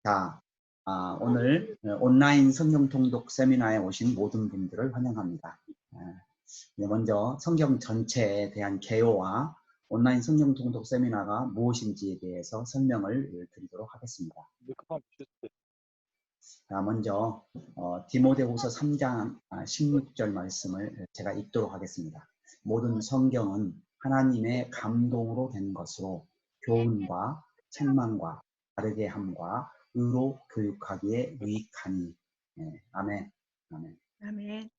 자, 오늘 온라인 성경 통독 세미나에 오신 모든 분들을 환영합니다. 먼저 성경 전체에 대한 개요와 온라인 성경 통독 세미나가 무엇인지에 대해서 설명을 드리도록 하겠습니다. 자, 먼저 디모데후서 3장 16절 말씀을 제가 읽도록 하겠습니다. 모든 성경은 하나님의 감동으로 된 것으로 교훈과 책망과 바르게 함과 의로 교육하기에 유익하니. 아멘. 아멘. 아멘.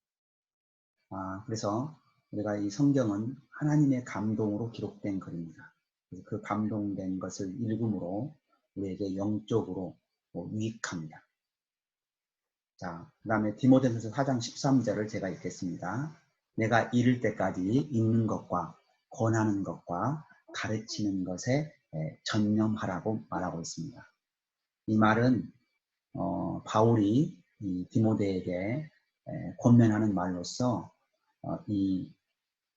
그래서 우리가 이 성경은 하나님의 감동으로 기록된 글입니다. 그래서 그 감동된 것을 읽음으로 우리에게 영적으로 유익합니다. 자, 그 다음에 디모데후서 4장 13절을 제가 읽겠습니다. 내가 이를 때까지 읽는 것과 권하는 것과 가르치는 것에 전념하라고 말하고 있습니다. 이 말은 바울이 이 디모데에게 권면하는 말로서 이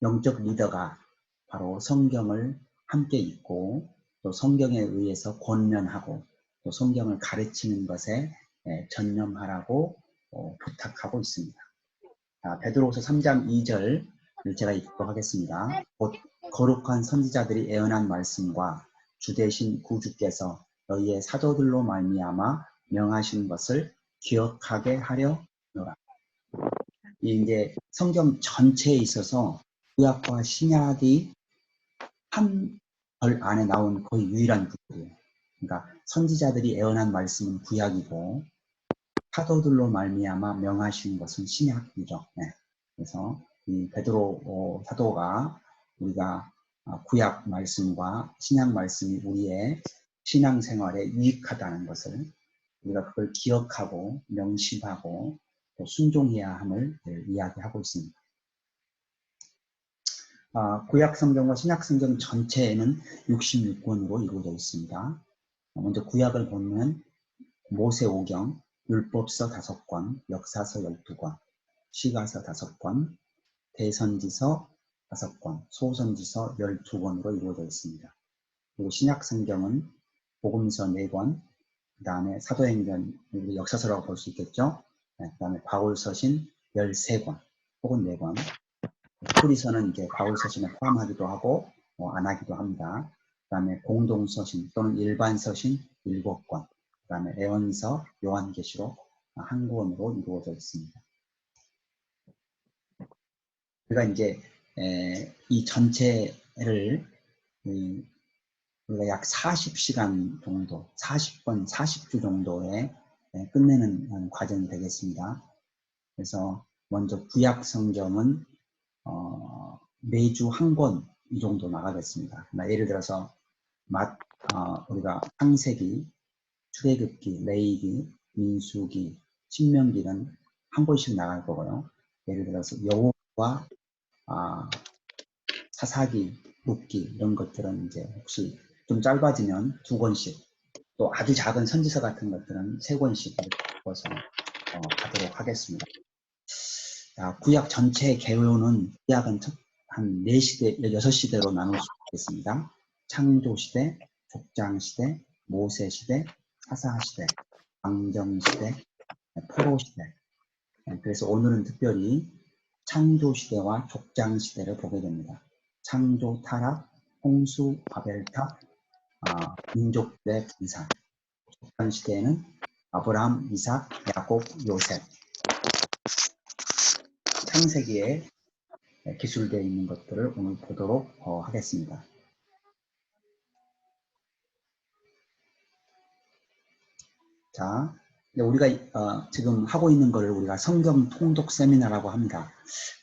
영적 리더가 바로 성경을 함께 읽고 또 성경에 의해서 권면하고 또 성경을 가르치는 것에 전념하라고 부탁하고 있습니다. 베드로후서 3장 2절을 제가 읽도록 하겠습니다. 곧 거룩한 선지자들이 예언한 말씀과 주되신 구주께서 너희의 사도들로 말미암아 명하신 것을 기억하게 하려 노라. 이제 성경 전체에 있어서 구약과 신약이 한 절 안에 나온 거의 유일한 부분이에요. 그러니까 선지자들이 예언한 말씀은 구약이고 사도들로 말미암아 명하신 것은 신약이죠. 그래서 이 베드로 사도가 우리가 구약 말씀과 신약 말씀이 우리의 신앙생활에 유익하다는 것을 우리가 그걸 기억하고 명심하고 또 순종해야 함을 이야기하고 있습니다. 구약 성경과 신약 성경 전체에는 66권으로 이루어져 있습니다. 먼저 구약을 보면 모세오경, 율법서 5권, 역사서 12권, 시가서 5권, 대선지서 5권, 소선지서 12권으로 이루어져 있습니다. 그리고 신약 성경은 복음서 4권, 그 다음에 사도행전, 역사서라고 볼 수 있겠죠. 그 다음에 바울서신 13권, 혹은 4권. 히브리서는 이제 바울서신에 포함하기도 하고 안 하기도 합니다. 그 다음에 공동서신 또는 일반서신 7권, 그 다음에 애언서, 요한계시록 1권으로 이루어져 있습니다. 우리가 이제 이 전체를 우리가 약 40시간 정도, 40번, 40주 정도에 끝내는 과정이 되겠습니다. 그래서 먼저 구약 성경은 매주 1권 이 정도 나가겠습니다. 예를 들어서 우리가 창세기, 출애굽기, 레위기, 민수기, 신명기는 1권씩 나갈 거고요. 예를 들어서 여호와 사사기, 룻기 이런 것들은 이제 혹시 좀 짧아지면 2권씩, 또 아주 작은 선지서 같은 것들은 3권씩 읽어서 하도록 하겠습니다. 구약 전체의 개요는 구약은 한 4시대, 6시대로 나눌 수 있겠습니다. 창조시대, 족장시대, 모세시대, 사사시대, 왕정시대, 포로시대. 그래서 오늘은 특별히 창조시대와 족장시대를 보게 됩니다. 창조, 타락, 홍수, 바벨탑, 민족들의 분산. 족장시대에는 아브라함, 이삭, 야곱, 요셉. 창세기에 기술되어 있는 것들을 오늘 보도록 하겠습니다. 자, 우리가 지금 하고 있는 것을 우리가 성경 통독 세미나라고 합니다.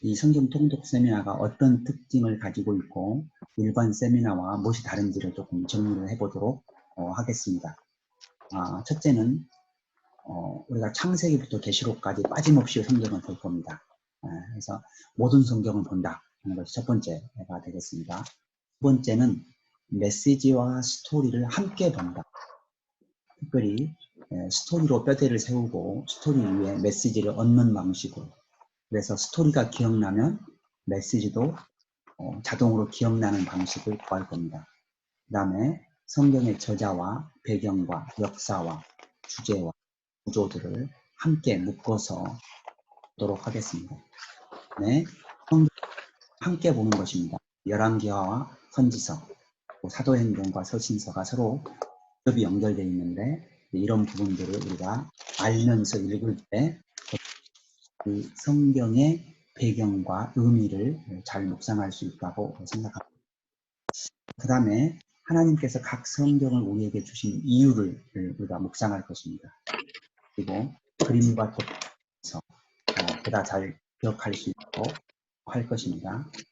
이 성경 통독 세미나가 어떤 특징을 가지고 있고 일반 세미나와 무엇이 다른지를 조금 정리를 해보도록 하겠습니다. 첫째는 우리가 창세기부터 계시록까지 빠짐없이 성경을 볼 겁니다. 그래서 모든 성경을 본다 하는 것이 첫 번째가 되겠습니다. 두 번째는 메시지와 스토리를 함께 본다. 특별히 스토리로 뼈대를 세우고 스토리 위에 메시지를 얻는 방식으로, 그래서 스토리가 기억나면 메시지도 자동으로 기억나는 방식을 구할 겁니다. 그 다음에 성경의 저자와 배경과 역사와 주제와 구조들을 함께 묶어서 보도록 하겠습니다. 네, 함께 보는 것입니다. 열왕기하와 선지서, 사도행전과 서신서가 서로 겹이 연결되어 있는데 이런 부분들을 우리가 알면서 읽을 때 그 성경의 배경과 의미를 잘 묵상할 수 있다고 생각합니다. 그 다음에 하나님께서 각 성경을 우리에게 주신 이유를 우리가 묵상할 것입니다. 그리고 그림과 덧서 보다 잘 기억할 수 있도록 할 것입니다. 그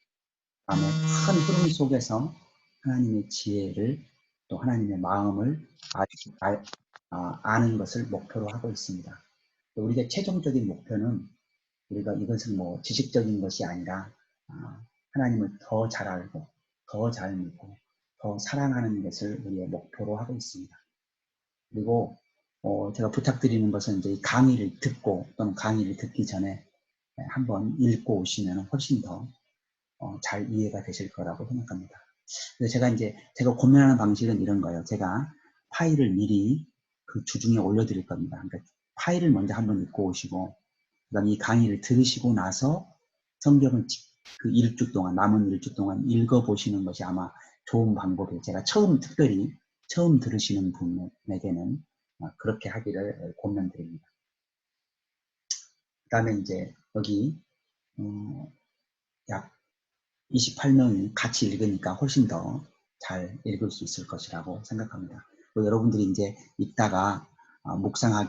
다음에 큰 흐름 속에서 하나님의 지혜를 또 하나님의 마음을 아는 것을 목표로 하고 있습니다. 우리의 최종적인 목표는 우리가 이것은 뭐 지식적인 것이 아니라 하나님을 더 잘 알고 더 잘 믿고 더 사랑하는 것을 우리의 목표로 하고 있습니다. 그리고 제가 부탁드리는 것은 이제 강의를 듣고 또는 강의를 듣기 전에 한번 읽고 오시면 훨씬 더 잘 이해가 되실 거라고 생각합니다. 그래서 제가 고민하는 방식은 이런 거예요. 제가 파일을 미리 그 주중에 올려드릴 겁니다. 그러니까 파일을 먼저 한번 읽고 오시고 그다음 이 강의를 들으시고 나서 성경을 그 일주 동안 남은 일주 동안 읽어보시는 것이 아마 좋은 방법이에요. 제가 특별히 처음 들으시는 분에게는 그렇게 하기를 권면드립니다. 그 다음에 이제 여기 약 28명이 같이 읽으니까 훨씬 더 잘 읽을 수 있을 것이라고 생각합니다. 여러분들이 이제 읽다가 묵상이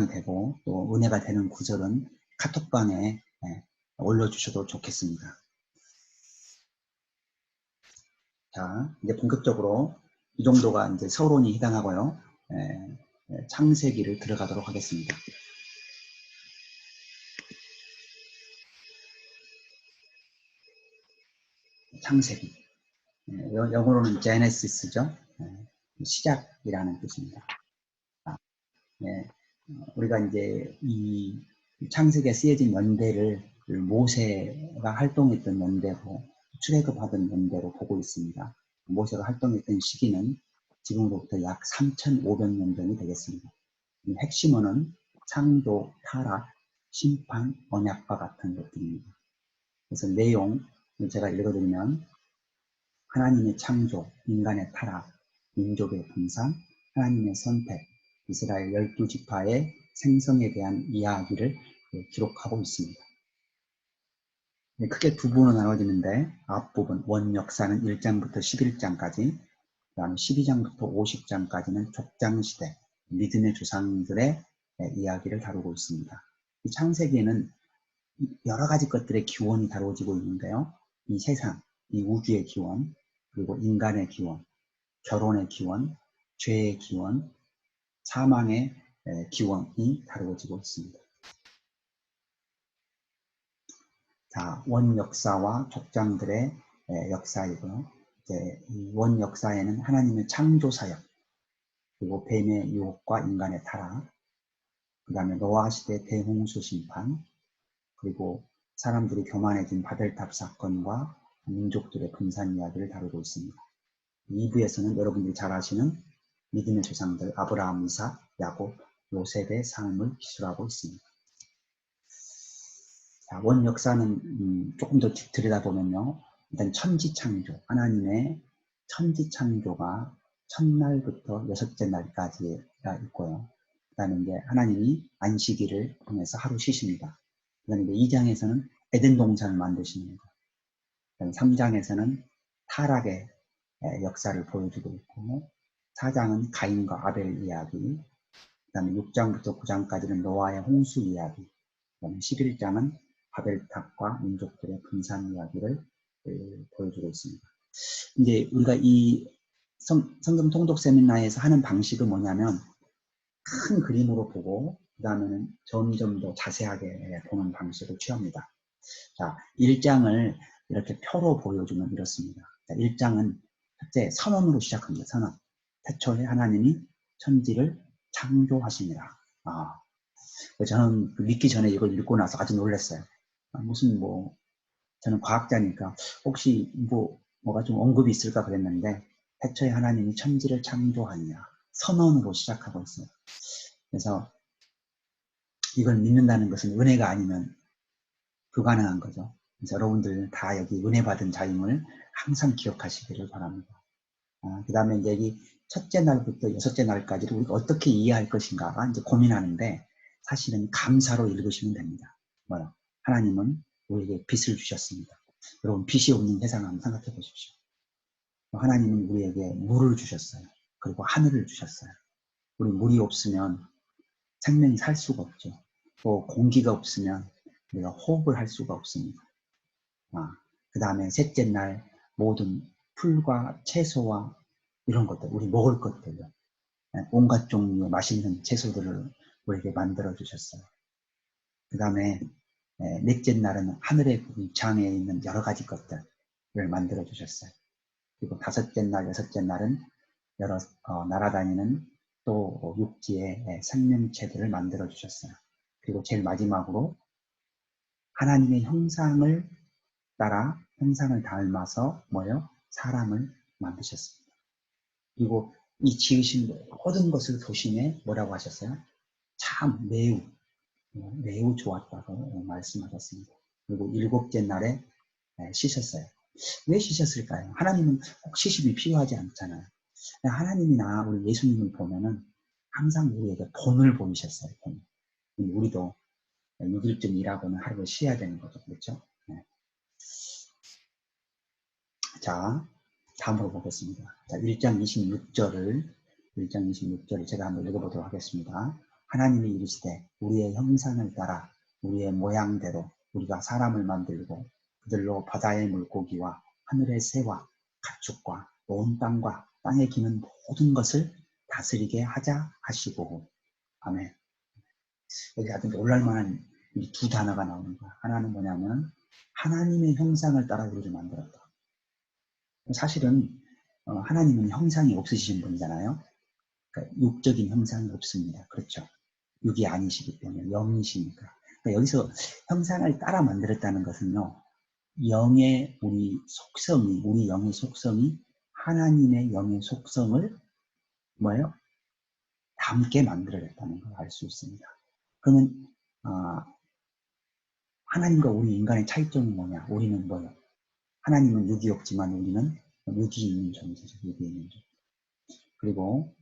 되고 또 은혜가 되는 구절은 카톡방에 올려주셔도 좋겠습니다. 자, 이제 본격적으로 이 정도가 이제 서론이 해당하고요. 창세기를 들어가도록 하겠습니다. 창세기. 영어로는 Genesis죠. 시작이라는 뜻입니다. 우리가 이제 이 창세기에 쓰여진 연대를 모세가 활동했던 연대고 출애굽하던 연대로 보고 있습니다. 모세가 활동했던 시기는 지금으로부터 약 3,500년 전이 되겠습니다. 핵심어는 창조, 타락, 심판, 언약과 같은 것들입니다. 그래서 내용 제가 읽어드리면 하나님의 창조, 인간의 타락, 민족의 분산, 하나님의 선택, 이스라엘 12지파의 생성에 대한 이야기를 기록하고 있습니다. 크게 두 부분으로 나눠지는데 앞부분 원역사는 1장부터 11장까지 그 다음 12장부터 50장까지는 족장시대, 믿음의 조상들의 이야기를 다루고 있습니다. 이 창세기에는 여러 가지 것들의 기원이 다루어지고 있는데요. 이 세상, 이 우주의 기원, 그리고 인간의 기원, 결혼의 기원, 죄의 기원, 사망의 기원이 다루어지고 있습니다. 자, 원역사와 족장들의 역사이고요. 이제 이 원역사에는 하나님의 창조 사역, 그리고 뱀의 유혹과 인간의 타락, 그 다음에 노아 시대 대홍수 심판, 그리고 사람들이 교만해진 바벨탑 사건과 민족들의 분산 이야기를 다루고 있습니다. 2부에서는 여러분들이 잘 아시는 믿음의 조상들 아브라함, 이삭, 야곱, 요셉의 삶을 기술하고 있습니다. 자, 원 역사는 조금 더 들여다보면요. 일단 천지창조, 하나님의 천지창조가 첫날부터 여섯째 날까지가 있고요. 그 다음에 이제 하나님이 안식일을 통해서 하루 쉬십니다. 그 다음에 2장에서는 에덴 동산을 만드시는 것. 그 다음에 3장에서는 타락의 역사를 보여주고 있고 4장은 가인과 아벨 이야기, 그 다음에 6장부터 9장까지는 노아의 홍수 이야기, 그 다음에 11장은 바벨탑과 민족들의 분산 이야기를 보여주고 있습니다. 이제 우리가 이 성경 통독 세미나에서 하는 방식은 뭐냐면 큰 그림으로 보고 그 다음에는 점점 더 자세하게 보는 방식을 취합니다. 자, 1장을 이렇게 표로 보여주면 이렇습니다. 자, 1장은 첫째 선언으로 시작합니다. 선언. 태초에 하나님이 천지를 창조하시니라. 저는 믿기 전에 이걸 읽고 나서 아주 놀랐어요. 무슨 저는 과학자니까 혹시 뭐가 좀 언급이 있을까 그랬는데 태초에 하나님이 천지를 창조하니라. 선언으로 시작하고 있어요. 그래서 이걸 믿는다는 것은 은혜가 아니면 불가능한 거죠. 그래서 여러분들 다 여기 은혜 받은 자임을 항상 기억하시기를 바랍니다. 그 다음에 이제 이 첫째 날부터 여섯째 날까지를 우리가 어떻게 이해할 것인가가 이제 고민하는데, 사실은 감사로 읽으시면 됩니다. 뭐요? 하나님은 우리에게 빛을 주셨습니다. 여러분, 빛이 없는 세상을 한번 생각해 보십시오. 하나님은 우리에게 물을 주셨어요. 그리고 하늘을 주셨어요. 우리 물이 없으면 생명이 살 수가 없죠. 또 공기가 없으면 우리가 호흡을 할 수가 없습니다. 그 다음에 셋째 날 모든 풀과 채소와 이런 것들, 우리 먹을 것들요. 온갖 종류의 맛있는 채소들을 우리에게 만들어 주셨어요. 그 다음에 넷째 날은 하늘의 장에 있는 여러 가지 것들을 만들어 주셨어요. 그리고 다섯째 날, 여섯째 날은 여러 날아다니는 또 육지의 생명체들을 만들어 주셨어요. 그리고 제일 마지막으로 하나님의 형상을 따라 형상을 닮아서 뭐요? 사람을 만드셨습니다. 그리고 이 지으신 모든 것을 보시에 뭐라고 하셨어요? 참 매우 좋았다고 말씀하셨습니다. 그리고 일곱째 날에 쉬셨어요. 왜 쉬셨을까요? 하나님은 꼭 쉬심이 필요하지 않잖아요. 하나님이나 우리 예수님을 보면은 항상 우리에게 본을 보이셨어요. 본. 우리도 6일쯤 일하고는 하루를 쉬어야 되는 거죠. 그렇죠? 네. 자, 다음으로 보겠습니다. 자, 1장 26절을 제가 한번 읽어보도록 하겠습니다. 하나님이 이르시되 우리의 형상을 따라 우리의 모양대로 우리가 사람을 만들고 그들로 바다의 물고기와 하늘의 새와 가축과 온 땅과 땅에 기는 모든 것을 다스리게 하자 하시고. 아멘. 여기 아주 놀랄만한 이 두 단어가 나오는 거야. 하나는 뭐냐면 하나님의 형상을 따라 우리를 만들었다. 사실은 하나님은 형상이 없으신 분이잖아요. 그러니까 육적인 형상이 없습니다. 그렇죠? 육이 아니시기 때문에 영이시니까. 그러니까 여기서 형상을 따라 만들었다는 것은요, 우리 영의 속성이 하나님의 영의 속성을 뭐예요? 담게 만들어졌다는 걸 알 수 있습니다. 그러면 하나님과 우리 인간의 차이점은 뭐냐? 우리는 뭐예요? 하나님은 육이 없지만 우리는 육이 있는 존재죠. 육이 있는 존재. 그리고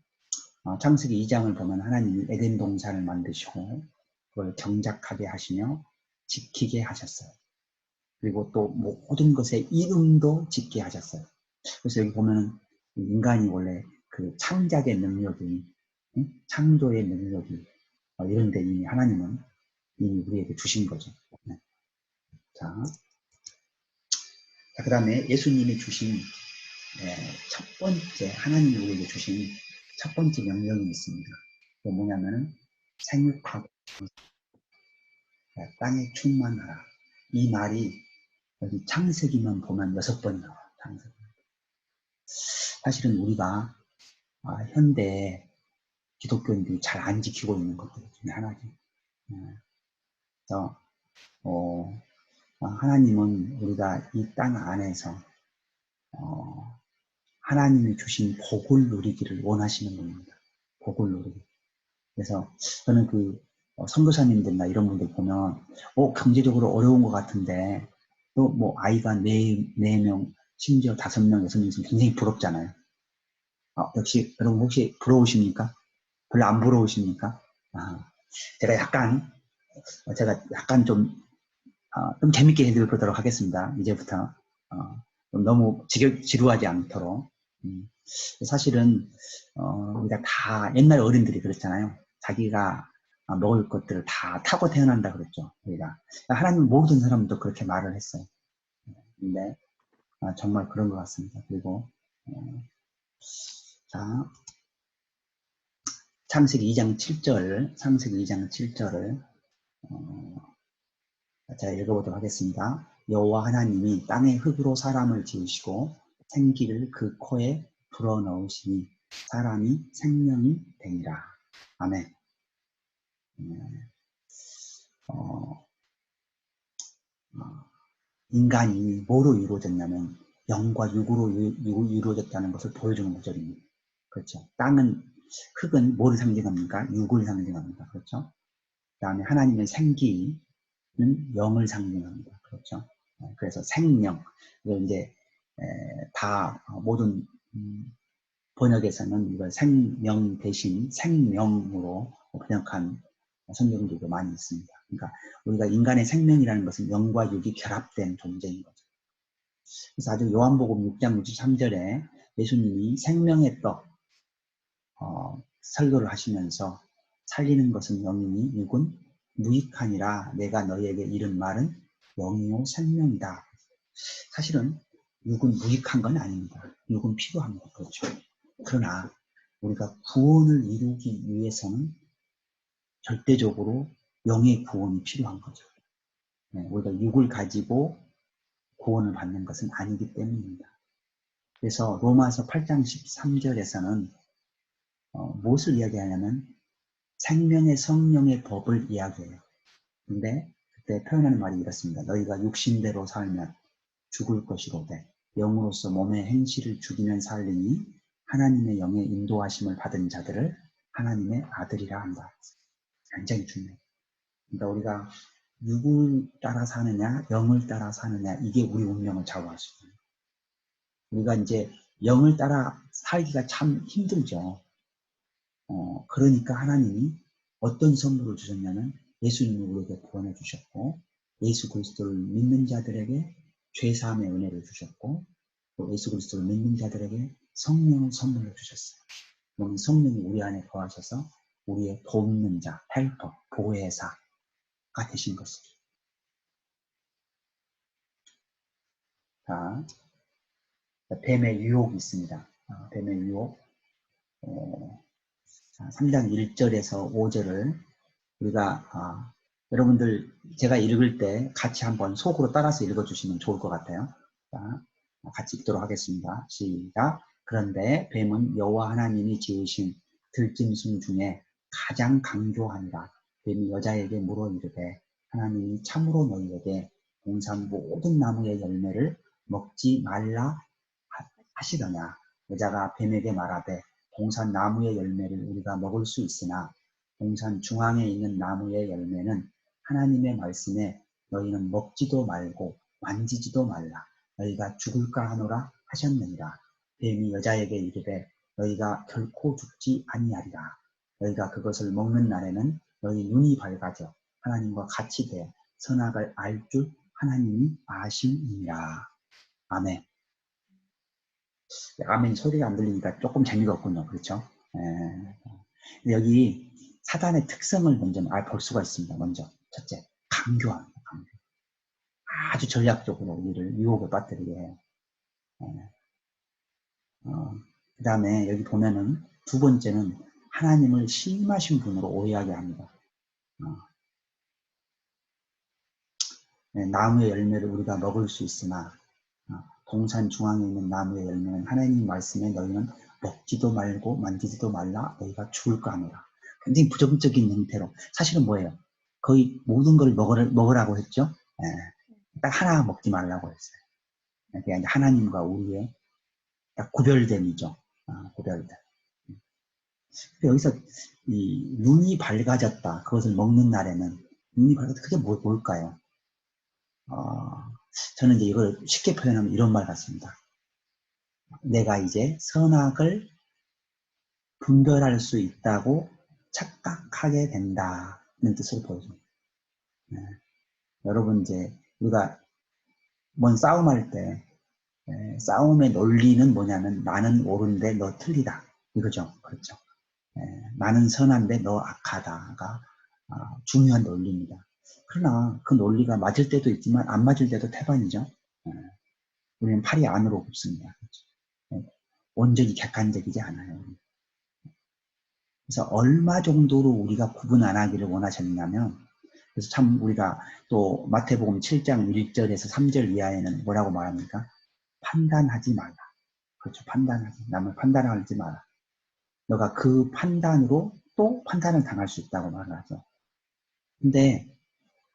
창세기 2장을 보면 하나님이 에덴 동산을 만드시고 그걸 경작하게 하시며 지키게 하셨어요. 그리고 또 모든 것의 이름도 짓게 하셨어요. 그래서 여기 보면 인간이 원래 그 창작의 능력이, 창조의 능력이 이런데 이미 하나님은 이미 우리에게 주신 거죠. 네. 자, 그 다음에 예수님이 주신 첫 번째, 하나님이 우리에게 주신 첫 번째 명령이 있습니다. 그게 뭐냐면은 생육하고 땅에 충만하라. 이 말이 여기 창세기만 보면 6번 나와요. 창세기. 사실은 우리가 현대 기독교인들이 잘 안 지키고 있는 것들 중에 하나죠. 그래서 하나님은 우리가 이 땅 안에서 하나님이 주신 복을 누리기를 원하시는 분입니다. 복을 누리기. 그래서 저는 그 선교사님들이나 이런 분들 보면 경제적으로 어려운 것 같은데 또 뭐 아이가 4명 심지어 5명, 6명 있으면 굉장히 부럽잖아요. 역시 여러분 혹시 부러우십니까? 별로 안 부러우십니까? 제가 약간 좀 재밌게 해드리도록 하겠습니다. 이제부터 좀 너무 지루하지 않도록. 사실은 우리가 다 옛날 어른들이 그랬잖아요. 자기가 먹을 것들을 다 타고 태어난다 그랬죠. 우리가 하나님 모든 사람도 그렇게 말을 했어요. 근데 정말 그런 것 같습니다. 그리고 자, 창세기 2장 7절을 제가 읽어보도록 하겠습니다. 여호와 하나님이 땅의 흙으로 사람을 지으시고 생기를 그 코에 불어넣으시니 사람이 생명이 되니라. 아멘. 인간이 뭐로 이루어졌냐면 영과 육으로 이루어졌다는 것을 보여주는 구절입니다. 그렇죠. 땅은 흙은 뭐를 상징합니까? 육을 상징합니다. 그렇죠? 그 다음에 하나님의 생기는 영을 상징합니다. 그렇죠? 그래서 생명, 이걸 이제 다 모든 번역에서는 이걸 생명 대신 생명으로 번역한 성경들도 많이 있습니다. 그러니까 우리가 인간의 생명이라는 것은 영과 육이 결합된 존재인 거죠. 그래서 아주 요한복음 6장 63절에 예수님이 생명의 떡 설교를 하시면서 살리는 것은 영이니 육은 무익하니라. 내가 너희에게 이른 말은 영이요 생명이다. 사실은 육은 무익한 건 아닙니다. 육은 필요합니다. 그렇죠. 그러나 우리가 구원을 이루기 위해서는 절대적으로 영의 구원이 필요한 거죠. 우리가 육을 가지고 구원을 받는 것은 아니기 때문입니다. 그래서 로마서 8장 13절에서는 무엇을 이야기하냐면 생명의 성령의 법을 이야기해요. 근데 그때 표현하는 말이 이렇습니다. 너희가 육신대로 살면 죽을 것이로되 영으로서 몸의 행실을 죽이면 살리니 하나님의 영의 인도하심을 받은 자들을 하나님의 아들이라 한다. 굉장히 중요해요. 그러니까 우리가 육을 따라 사느냐 영을 따라 사느냐 이게 우리 운명을 좌우할 수 있어요. 우리가 이제 영을 따라 살기가 참 힘들죠. 그러니까 하나님이 어떤 선물을 주셨냐면 예수님을 우리에게 구원해 주셨고 예수 그리스도를 믿는 자들에게 죄사함의 은혜를 주셨고 또 예수 그리스도를 믿는 자들에게 성령을 선물로 주셨어요. 그러면 성령이 우리 안에 거하셔서 우리의 돕는 자, 헬퍼, 보혜사가 되신 것이죠. 자, 뱀의 유혹이 있습니다. 뱀의 유혹. 3장 1절에서 5절을 우리가 여러분들 제가 읽을 때 같이 한번 속으로 따라서 읽어주시면 좋을 것 같아요. 자, 같이 읽도록 하겠습니다. 시작. 그런데 뱀은 여호와 하나님이 지으신 들짐승 중에 가장 강교하니라. 뱀이 여자에게 물어 이르되 하나님이 참으로 너희에게 동산 모든 나무의 열매를 먹지 말라 하시더냐. 여자가 뱀에게 말하되 동산 나무의 열매를 우리가 먹을 수 있으나 동산 중앙에 있는 나무의 열매는 하나님의 말씀에 너희는 먹지도 말고 만지지도 말라. 너희가 죽을까 하노라 하셨느니라. 뱀이 여자에게 이르되 너희가 결코 죽지 아니하리라. 너희가 그것을 먹는 날에는 너희 눈이 밝아져 하나님과 같이 되어 선악을 알 줄 하나님이 아심이니라. 아멘. 아멘 소리가 안 들리니까 조금 재미가 없군요. 그렇죠? 여기 사단의 특성을 먼저 볼 수가 있습니다. 먼저 첫째, 강교합니다. 강교. 아주 전략적으로 우리를 유혹에 빠뜨리게 해요. 그 다음에 여기 보면은 두 번째는 하나님을 심하신 분으로 오해하게 합니다. 나무의 열매를 우리가 먹을 수 있으나 동산 중앙에 있는 나무의 열매는 하나님 말씀에 너희는 먹지도 말고 만지지도 말라. 너희가 죽을까 하노라. 굉장히 부정적인 형태로 사실은 뭐예요? 거의 모든 걸 먹으라고 했죠. 딱 하나 먹지 말라고 했어요. 그게 하나님과 우리의 딱 구별됨이죠. 구별됨. 여기서 이 눈이 밝아졌다. 그것을 먹는 날에는 눈이 밝아졌다. 그게 뭘까요? 저는 이제 이걸 쉽게 표현하면 이런 말 같습니다. 내가 이제 선악을 분별할 수 있다고 착각하게 된다는 뜻을 보여줍니다. 여러분 이제 우리가 뭔 싸움할 때 싸움의 논리는 뭐냐면 나는 옳은데 너 틀리다 이거죠. 그렇죠. 나는 선한데 너 악하다가 중요한 논리입니다. 그러나 그 논리가 맞을 때도 있지만 안 맞을 때도 태반이죠. 우리는 팔이 안으로 굽습니다. 그렇죠? 온전히 객관적이지 않아요. 그래서 얼마 정도로 우리가 구분 안 하기를 원하셨냐면 그래서 참 우리가 또 마태복음 7장 1절에서 3절 이하에는 뭐라고 말합니까? 판단하지 말라. 그렇죠. 판단하지. 남을 판단하지 마라. 너가 그 판단으로 또 판단을 당할 수 있다고 말을 하죠. 근데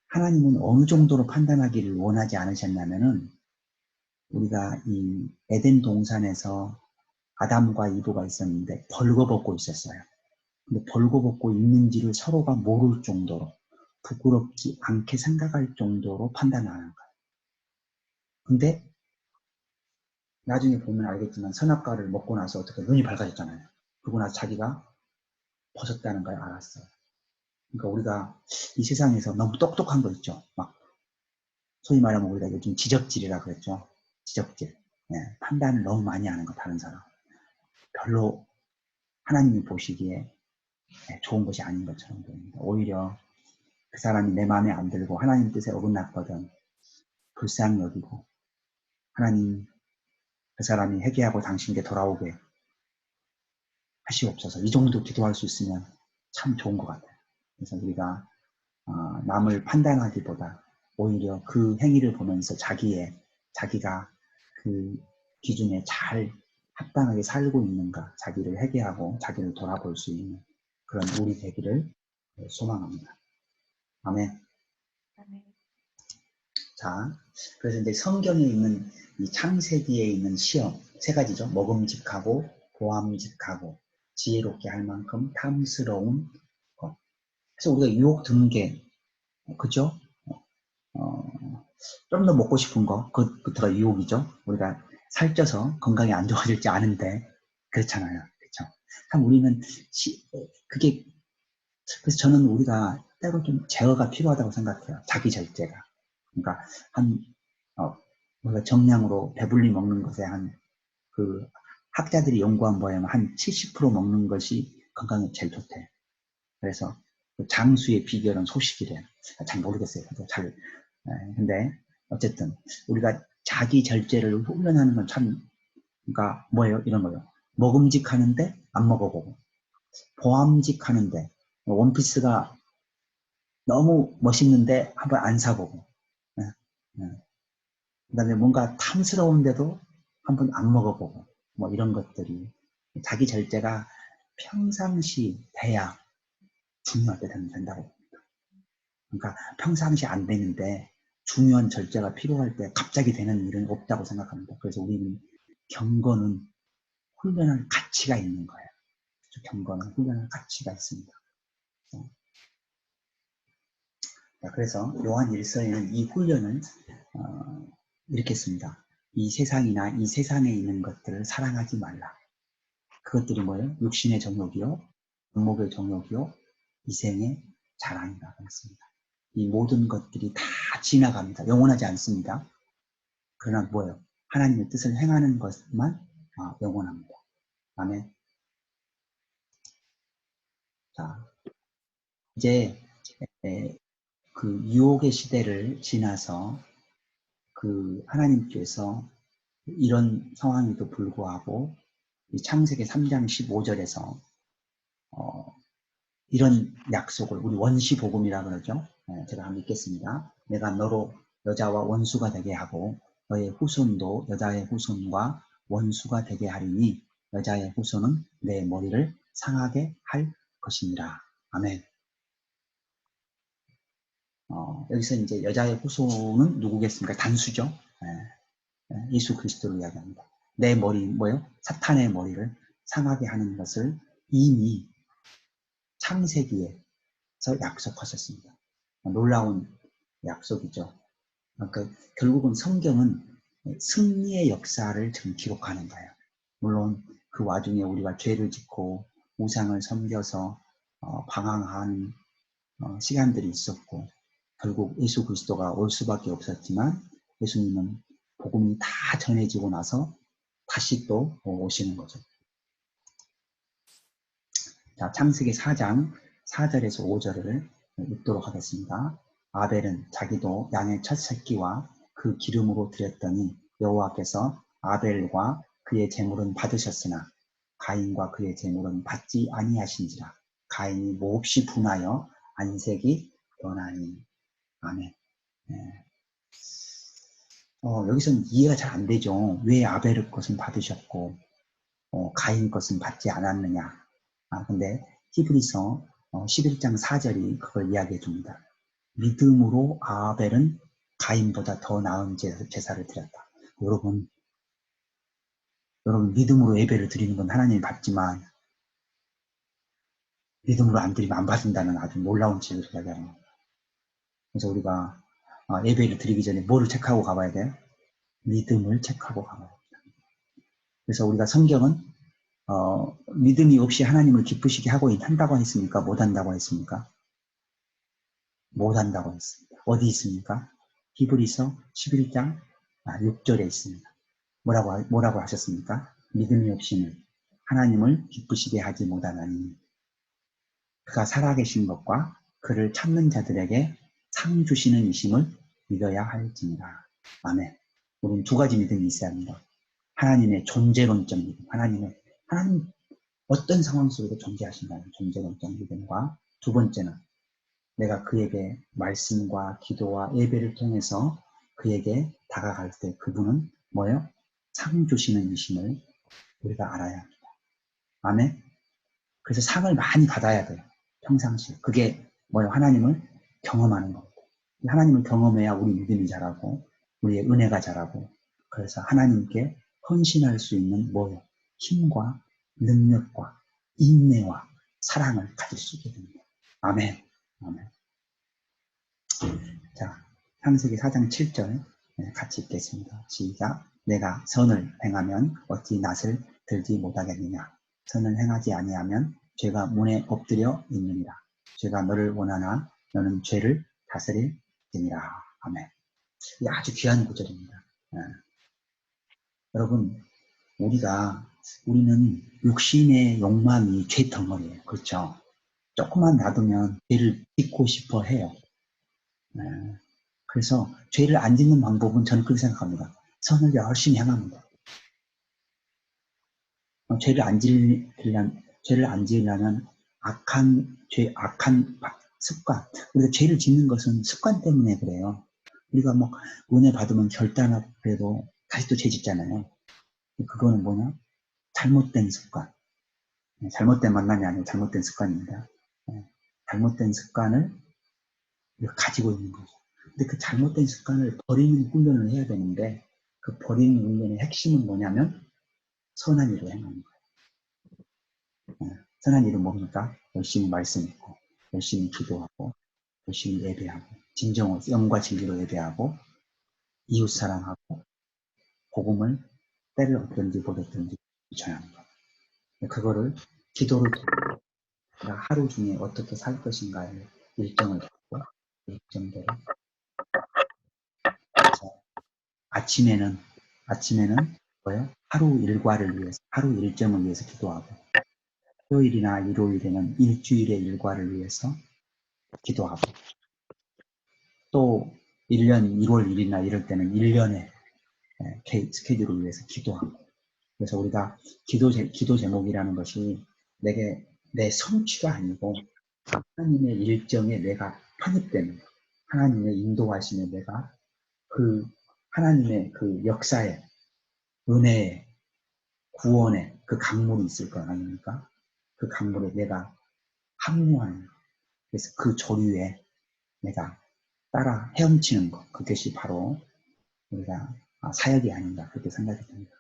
하나님은 어느 정도로 판단하기를 원하지 않으셨냐면은 우리가 이 에덴 동산에서 아담과 이브가 있었는데 벌거벗고 있었어요. 근데 벌거벗고 있는지를 서로가 모를 정도로 부끄럽지 않게 생각할 정도로 판단하는 거예요. 근데 나중에 보면 알겠지만 선악과를 먹고 나서 어떻게 눈이 밝아졌잖아요. 그러고 나서 자기가 벗었다는 걸 알았어요. 그러니까 우리가 이 세상에서 너무 똑똑한 거 있죠. 막 소위 말하면 우리가 요즘 지적질이라 그랬죠. 지적질. 예, 판단을 너무 많이 하는 거 다른 사람. 별로 하나님이 보시기에 좋은 것이 아닌 것처럼 보입니다. 오히려 그 사람이 내 마음에 안 들고 하나님 뜻에 어긋났거든 불쌍히 여기고 하나님 그 사람이 회개하고 당신께 돌아오게 하시옵소서. 이 정도 기도할 수 있으면 참 좋은 것 같아요. 그래서 우리가 남을 판단하기보다 오히려 그 행위를 보면서 자기가 그 기준에 잘 합당하게 살고 있는가 자기를 회개하고 자기를 돌아볼 수 있는 그런 우리 되기를 소망합니다. 아멘. 자, 그래서 이제 성경에 있는 이 창세기에 있는 시험 세 가지죠. 먹음직하고 보암직하고 지혜롭게 할 만큼 탐스러운 것. 그래서 우리가 유혹 드는 게 그죠? 좀 더 먹고 싶은 거, 그부터가 유혹이죠. 우리가 살쪄서 건강이 안 좋아질지 아는데 그렇잖아요. 그렇죠? 참 우리는 그게 그래서 저는 우리가 때로 좀 제어가 필요하다고 생각해요. 자기 절제가. 그러니까 한 우리가 정량으로 배불리 먹는 것에 그 학자들이 연구한 바에 한 70% 먹는 것이 건강에 제일 좋대. 그래서 그 장수의 비결은 소식이래요. 잘 모르겠어요. 근데 어쨌든 우리가 자기 절제를 훈련하는 건 참, 그러니까 뭐예요? 이런 거요. 먹음직하는데 안 먹어보고, 보암직하는데 원피스가 너무 멋있는데 한번 안 사보고, 예, 예. 그다음에 뭔가 탐스러운데도 한번 안 먹어보고, 뭐 이런 것들이 자기 절제가 평상시 돼야 중요할 때 된다고. 그러니까 평상시 안 되는데 중요한 절제가 필요할 때 갑자기 되는 일은 없다고 생각합니다. 그래서 우리는 경건은 훈련할 가치가 있는 거예요. 경건은 훈련할 가치가 있습니다. 그래서 요한 1서에는 이 훈련을 이렇게 씁니다. 이 세상이나 이 세상에 있는 것들을 사랑하지 말라. 그것들이 뭐예요? 육신의 정욕이요, 목의 정욕이요, 이생의 자랑이라 그랬습니다. 이 모든 것들이 다 지나갑니다. 영원하지 않습니다. 그러나 뭐예요? 하나님의 뜻을 행하는 것만 영원합니다. 아멘. 자, 이제 그 유혹의 시대를 지나서 그 하나님께서 이런 상황에도 불구하고 이 창세기 3장 15절에서 이런 약속을 우리 원시복음이라 그러죠. 제가 한번 읽겠습니다. 내가 너로 여자와 원수가 되게 하고 너의 후손도 여자의 후손과 원수가 되게 하리니 여자의 후손은 내 머리를 상하게 할 것이니라. 아멘. 여기서 이제 여자의 후손은 누구겠습니까? 단수죠. 예수 그리스도를 이야기합니다. 내 머리 뭐요? 사탄의 머리를 상하게 하는 것을 이미 창세기에서 약속하셨습니다. 놀라운 약속이죠. 그러니까 결국은 성경은 승리의 역사를 지금 기록하는 거예요. 물론 그 와중에 우리가 죄를 짓고 우상을 섬겨서 방황한 시간들이 있었고 결국 예수 그리스도가 올 수밖에 없었지만 예수님은 복음이 다 전해지고 나서 다시 또 오시는 거죠. 자, 창세기 4장 4절에서 5절을 읽도록 하겠습니다. 아벨은 자기도 양의 첫 새끼와 그 기름으로 드렸더니 여호와께서 아벨과 그의 제물은 받으셨으나 가인과 그의 제물은 받지 아니하신지라. 가인이 몹시 분하여 안색이 변하니. 아멘. 네. 여기서는 이해가 잘 안 되죠. 왜 아벨의 것은 받으셨고 가인 것은 받지 않았느냐. 근데 히브리서 11장 4절이 그걸 이야기해 줍니다. 믿음으로 아벨은 가인보다 더 나은 제사를 드렸다. 여러분, 여러분, 믿음으로 예배를 드리는 건 하나님이 받지만 믿음으로 안 드리면 안 받는다는 아주 놀라운 진리를 이야기하는. 그래서 우리가 예배를 드리기 전에 뭐를 체크하고 가봐야 돼요? 믿음을 체크하고 가봐야 돼요. 그래서 우리가 성경은 믿음이 없이 하나님을 기쁘시게 한다고 했습니까? 못한다고 했습니까? 못한다고 했습니다. 어디 있습니까? 히브리서 11장 6절에 있습니다. 뭐라고 하셨습니까? 믿음이 없이는 하나님을 기쁘시게 하지 못하나니 그가 살아계신 것과 그를 찾는 자들에게 상 주시는 이심을 믿어야 할지니라. 아멘. 우리는 두 가지 믿음이 있어야 합니다. 하나님의 존재론적 믿음, 하나님 어떤 상황 속에도 존재하신다는 존재론적 믿음과 두 번째는 내가 그에게 말씀과 기도와 예배를 통해서 그에게 다가갈 때 그분은 뭐예요? 상 주시는 이심을 우리가 알아야 합니다. 아멘. 그래서 상을 많이 받아야 돼요. 평상시에. 그게 뭐예요? 하나님을 경험하는 겁니다. 하나님을 경험해야 우리 믿음이 자라고 우리의 은혜가 자라고 그래서 하나님께 헌신할 수 있는 뭐예요? 힘과 능력과 인내와 사랑을 가질 수 있게 됩니다. 아멘. 아멘. 자, 창세기 4장 7절 같이 읽겠습니다. 시작. 내가 선을 행하면 어찌 낯을 들지 못하겠느냐. 선을 행하지 아니하면 죄가 문에 엎드려 있느니라. 죄가 너를 원하나 너는 죄를 다스릴지니라. 아멘. 이 아주 귀한 구절입니다. 여러분, 우리는 욕심의 욕망이 죄 덩어리예요. 그렇죠? 조금만 놔두면 죄를 짓고 싶어 해요. 그래서 죄를 안 짓는 방법은 저는 그렇게 생각합니다. 선을 열심히 행합니다. 죄를 안 지으려면 악한 습관. 우리가 죄를 짓는 것은 습관 때문에 그래요. 우리가 막 은혜 받으면 결단하고 그래도 다시 또 죄 짓잖아요. 그거는 뭐냐? 잘못된 습관. 잘못된 만남이 아니고 잘못된 습관입니다. 잘못된 습관을 가지고 있는 거죠. 근데 그 잘못된 습관을 버리는 훈련을 해야 되는데 그 버리는 훈련의 핵심은 뭐냐면 선한 일을 행하는 거예요. 선한 일은 뭡니까? 열심히 말씀 읽고 열심히 기도하고 열심히 예배하고 진정으로 영과 진리로 예배하고 이웃 사랑하고 복음을 때를 얻든지 보든지 전하는 거예요. 그거를 기도를 통해 하루 중에 어떻게 살 것인가를 일정을 잡고 일정대로 아침에는 뭐예요? 하루 일과를 위해서, 하루 일정을 위해서 기도하고, 토요일이나 일요일에는 일주일의 일과를 위해서 기도하고, 또 1년 1월 1일이나 이럴 때는 1년의 스케줄을 위해서 기도하고, 그래서 우리가 기도 제목이라는 것이 내 성취가 아니고 하나님의 일정에 내가 편입되는 하나님의 인도하심에 내가 그 하나님의 그 역사에 은혜에 구원의 그 강물이 있을 거 아닙니까? 그 강물에 내가 합류하는, 그래서 그 조류에 내가 따라 헤엄치는 것, 그것이 바로 우리가 사역이 아닌가, 그렇게 생각이 듭니다.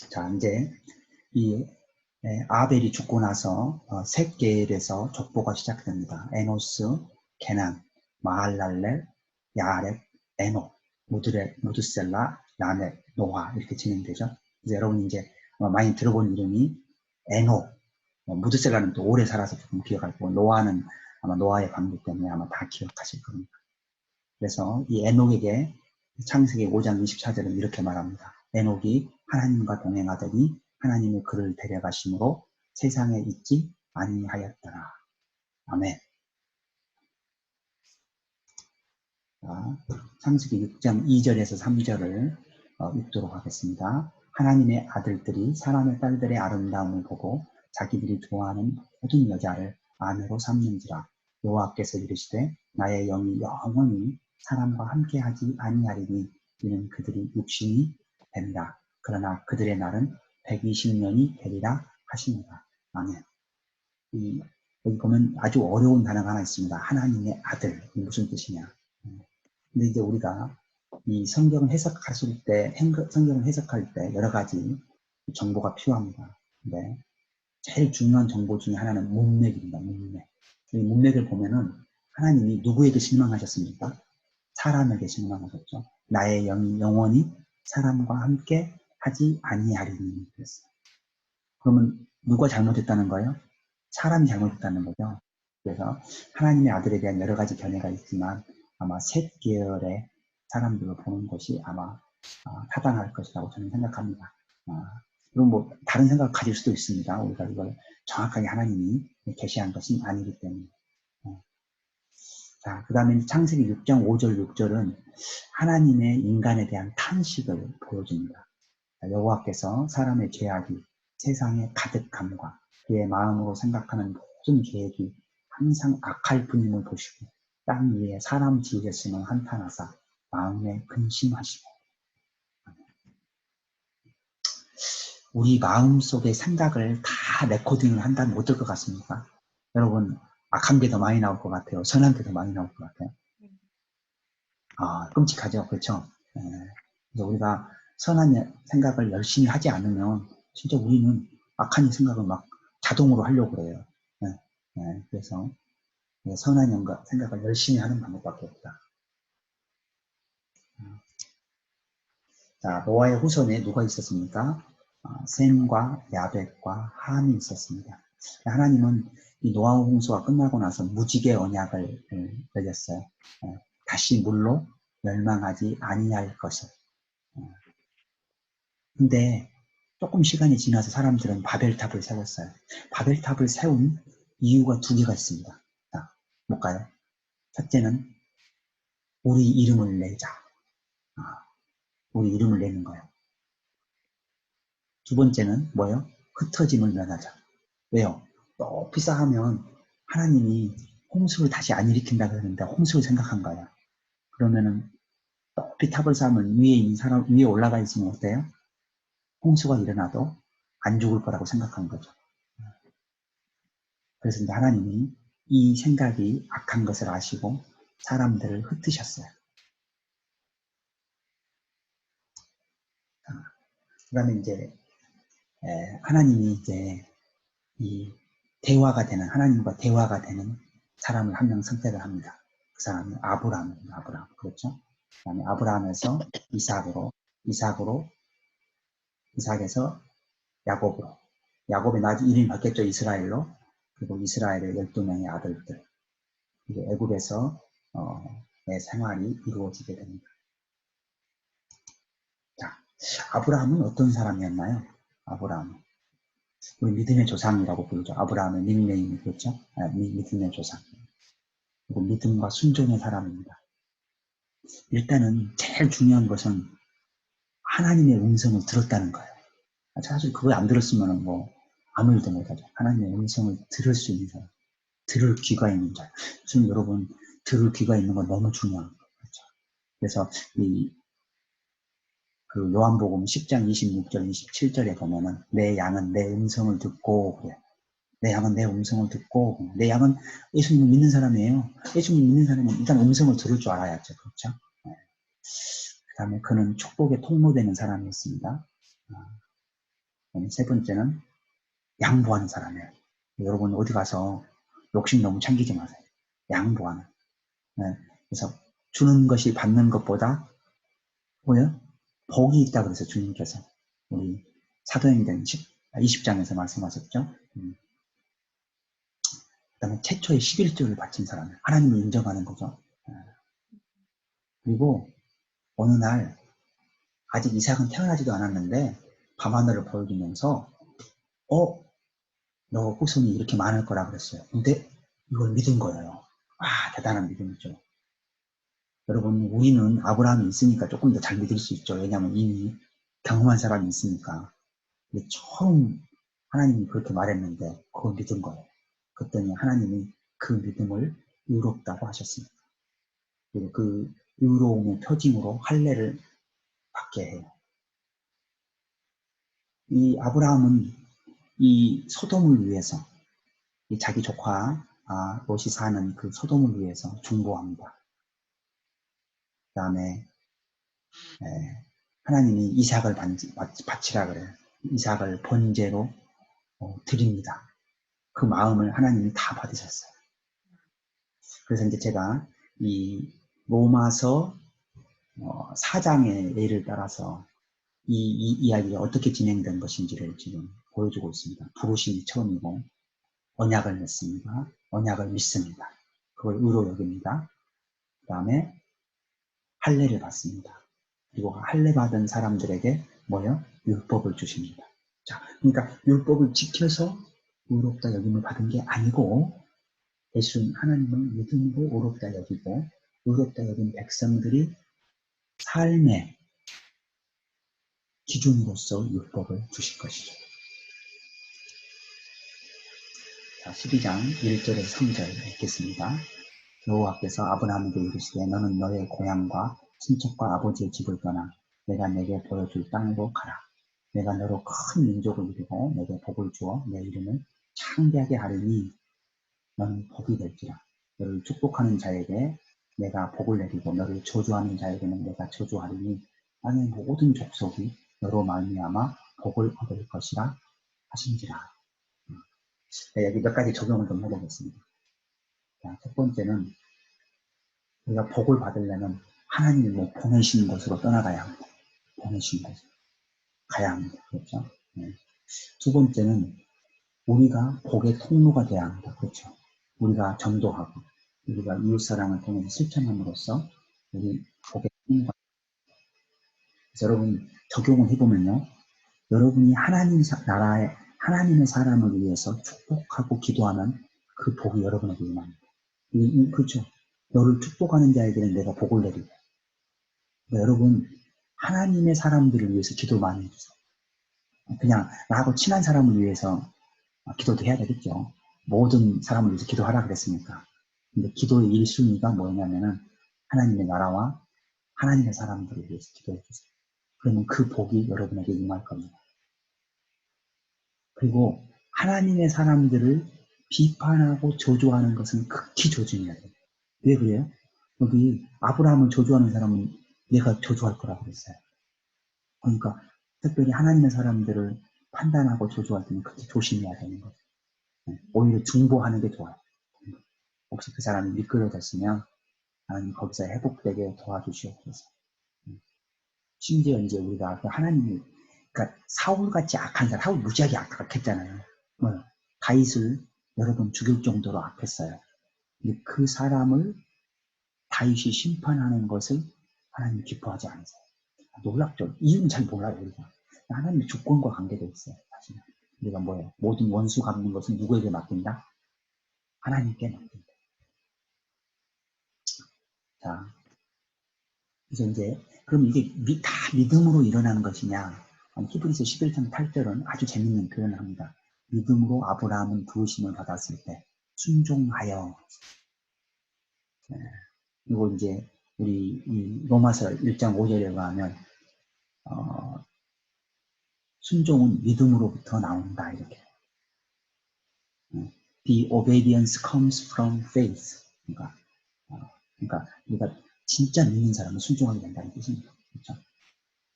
자, 이제 이 아벨이 죽고 나서 셋 계열에서 족보가 시작됩니다. 에노스, 게난, 마할랄렐, 야렙, 에노, 무드셀라, 라멕, 노아 이렇게 진행되죠. 이제 여러분 이제 많이 들어본 이름이 에노, 무드셀라는 또 오래 살아서 조금 기억할 거고 노아는 아마 노아의 관계 때문에 아마 다 기억하실 겁니다. 그래서 이 에녹에게 창세기 5장 24절은 이렇게 말합니다. 에녹이 하나님과 동행하더니 하나님의 그를 데려가심으로 세상에 있지 아니하였더라. 아멘. 자, 창세기 6장 2절에서 3절을 읽도록 하겠습니다. 하나님의 아들들이 사람의 딸들의 아름다움을 보고 자기들이 좋아하는 모든 여자를 아내로 삼는지라. 여호와께서 이르시되 나의 영이 영원히 사람과 함께하지 아니하리니 이는 그들이 육신이 된다. 그러나 그들의 날은 120년이 되리라 하십니다. 아멘. 여기 보면 아주 어려운 단어가 하나 있습니다. 하나님의 아들. 무슨 뜻이냐. 근데 이제 우리가 이 성경을 해석하실 때, 성경을 해석할 때 여러 가지 정보가 필요합니다. 근데 제일 중요한 정보 중에 하나는 문맥입니다. 문맥. 이 문맥을 보면은 하나님이 누구에게 실망하셨습니까? 사람에게 실망하셨죠. 나의 영원히 사람과 함께 하지 아니하리니 그랬어요. 그러면 누가 잘못했다는 거예요? 사람이 잘못했다는 거죠. 그래서 하나님의 아들에 대한 여러 가지 견해가 있지만 아마 셋 계열의 사람들을 보는 것이 아마 타당할 것이라고 저는 생각합니다. 그럼 뭐 다른 생각을 가질 수도 있습니다. 우리가 이걸 정확하게 하나님이 계시한 것이 아니기 때문에. 자, 그 다음에 창세기 6장 5절 6절은 하나님의 인간에 대한 탄식을 보여줍니다. 여호와께서 사람의 죄악이 세상의 가득함과 그의 마음으로 생각하는 모든 계획이 항상 악할 뿐임을 보시고 땅 위에 사람 지으셨으면 한탄하사 마음에 근심하시고. 우리 마음속의 생각을 다 레코딩을 한다면 어떨 것 같습니까? 여러분, 악한 게 더 많이 나올 것 같아요? 선한 게 더 많이 나올 것 같아요? 끔찍하죠. 그렇죠? 그래서 우리가 선한 생각을 열심히 하지 않으면 진짜 우리는 악한 생각을 막 자동으로 하려고 그래요. 그래서 선한 생각을 열심히 하는 방법밖에 없다. 자, 노아의 후손에 누가 있었습니까? 셈과 야벳과 함이 있었습니다. 하나님은 이 노아 홍수가 끝나고 나서 무지개 언약을 맺었어요. 다시 물로 멸망하지 아니할 것을. 근데 조금 시간이 지나서 사람들은 바벨탑을 세웠어요. 바벨탑을 세운 이유가 두 개가 있습니다. 자, 뭘까요? 첫째는 우리 이름을 내자. 우리 이름을 내는 거예요. 두 번째는 뭐예요? 흩어짐을 면하자. 왜요? 높이 쌓으면 하나님이 홍수를 다시 안 일으킨다고 했는데 홍수를 생각한 거예요. 그러면은 높이 탑을 쌓으면 위에 있는 사람, 위에 올라가 있으면 어때요? 홍수가 일어나도 안 죽을 거라고 생각한 거죠. 그래서 이제 하나님이 이 생각이 악한 것을 아시고 사람들을 흩으셨어요. 그 다음에 이제 하나님이 이제 이 대화가 되는, 하나님과 대화가 되는 사람을 한 명 선택을 합니다. 그 사람이 아브라함입니다. 아브라함. 그렇죠? 그 다음에 아브라함에서 이삭에서 야곱으로. 야곱의 나중에 이름이 바뀌었죠. 이스라엘로. 그리고 이스라엘의 12명의 아들들. 이제 애굽에서 생활이 이루어지게 됩니다. 자, 아브라함은 어떤 사람이었나요? 아브라함은 우리 믿음의 조상이라고 부르죠. 아브라함의 닉네임이 그렇죠? 믿음의 조상. 그리고 믿음과 순종의 사람입니다. 일단은 제일 중요한 것은 하나님의 음성을 들었다는 거예요. 사실 그걸 안 들었으면 뭐 아무 일도 못하죠. 하나님의 음성을 들을 수 있는 사람, 들을 귀가 있는 자. 지금 여러분 들을 귀가 있는 건 너무 중요한 거죠. 그래서 그 요한복음 10장 26절 27절에 보면은 내 양은 내 음성을 듣고 그래. 내 양은 내 음성을 듣고 내 양은 예수님을 믿는 사람이에요. 예수님 믿는 사람은 일단 음성을 들을 줄 알아야죠. 그렇죠? 그 다음에 그는 축복의 통로되는 사람이었습니다. 세 번째는 양보하는 사람이에요. 여러분 어디 가서 욕심 너무 챙기지 마세요. 양보하는. 그래서 주는 것이 받는 것보다 뭐예요? 복이 있다 그래서 주님께서 우리 사도행전 20장에서 말씀하셨죠. 그 다음에 최초의 11조를 바친 사람, 하나님을 인정하는 거죠. 그리고 어느 날 아직 이삭은 태어나지도 않았는데 밤하늘을 보여주면서 너 후손이 이렇게 많을 거라 그랬어요. 근데 이걸 믿은 거예요. 대단한 믿음이죠. 여러분 우리는 아브라함이 있으니까 조금 더 잘 믿을 수 있죠. 왜냐하면 이미 경험한 사람이 있으니까. 근데 처음 하나님이 그렇게 말했는데 그걸 믿은 거예요. 그랬더니 하나님이 그 믿음을 의롭다고 하셨습니다. 그리고 그 의로움의 표징으로 할례를 받게 해요. 이 아브라함은 이 소돔을 위해서 이 자기 조카 롯이 사는 그 소돔을 위해서 중보합니다. 그 다음에 하나님이 이삭을 바치라 그래요. 이삭을 번제로 드립니다. 그 마음을 하나님이 다 받으셨어요. 그래서 이제 제가 이 로마서 4장의 예를 따라서 이 이야기가 어떻게 진행된 것인지를 지금 보여주고 있습니다. 부르심이 처음이고 언약을 맺습니다. 언약을 믿습니다. 그걸 의로 여깁니다. 그 다음에 할례를 받습니다. 그리고 할례 받은 사람들에게 뭐요? 율법을 주십니다. 자, 그러니까 율법을 지켜서 의롭다 여김을 받은 게 아니고 대신 하나님을 믿음으로 의롭다 여기고 의롭다 여긴 백성들이 삶의 기준으로서 율법을 주실 것이죠. 자, 12장 1절에서 3절 읽겠습니다. 여호와께서 아브라함에게 이르시되 너는 너의 고향과 친척과 아버지의 집을 떠나 내가 내게 보여줄 땅으로 가라. 내가 너로 큰 민족을 이루고 내게 복을 주어 내 이름을 창대하게 하리니 너는 복이 될지라. 너를 축복하는 자에게 내가 복을 내리고 너를 저주하는 자에게는 내가 저주하리니 땅의 모든 족속이 너로 말미암아 복을 얻을 것이라 하신지라. 여기 몇 가지 적용을 좀 해보겠습니다. 자, 첫 번째는 우리가 복을 받으려면 하나님이 보내시는 곳으로 떠나가야 합니다. 보내시는 곳으로 가야 합니다. 그렇죠? 네. 두 번째는 우리가 복의 통로가 돼야 합니다. 그렇죠? 우리가 전도하고 우리가 이웃사랑을 통해서 실천함으로써 우리 복의 통로가. 그래서 여러분 적용을 해보면요. 여러분이 하나님 나라의 하나님의 사람을 위해서 축복하고 기도하면 그 복이 여러분에게 임합니다. 그렇죠? 너를 축복하는 자에게는 내가 복을 내리고. 그러니까 여러분 하나님의 사람들을 위해서 기도 많이 해주세요. 그냥 나하고 친한 사람을 위해서 기도도 해야 되겠죠. 모든 사람을 위해서 기도하라 그랬으니까. 근데 기도의 1순위가 뭐냐면은 하나님의 나라와 하나님의 사람들을 위해서 기도해 주세요. 그러면 그 복이 여러분에게 임할 겁니다. 그리고 하나님의 사람들을 비판하고 저주하는 것은 극히 조심해야 돼요. 왜 그래요? 여기 아브라함을 저주하는 사람은 내가 저주할 거라고 그랬어요. 그러니까 특별히 하나님의 사람들을 판단하고 저주할 때는 극히 조심해야 되는 거죠. 오히려 중보하는 게 좋아요. 혹시 그 사람이 미끄러졌으면 하나님 거기서 회복되게 도와주시옵소서. 심지어 이제 우리가 하나님이, 그러니까 사울같이 악한 사람, 사울 무지하게 악했잖아요. 다윗을 여러 번 죽일 정도로 악했어요. 근데 그 사람을 다윗이 심판하는 것을 하나님 기뻐하지 않으세요. 놀랍죠. 이유는 잘 몰라요. 우리가. 하나님의 주권과 관계도 있어요. 사실은. 우리가 뭐예요? 모든 원수 갚는 것은 누구에게 맡긴다? 하나님께 맡긴다. 자, 그래서 이제 그럼 이게 다 믿음으로 일어나는 것이냐? 히브리서 11장 8절은 아주 재밌는 표현을 합니다. 믿음으로 아브라함은 부르심을 받았을 때 순종하여. 네. 그리고 이제 우리 이 로마서 1장 5절에 가면 순종은 믿음으로부터 나온다 이렇게. The obedience comes from faith. 그러니까 우리가 진짜 믿는 사람은 순종하게 된다는 뜻입니다. 그렇죠?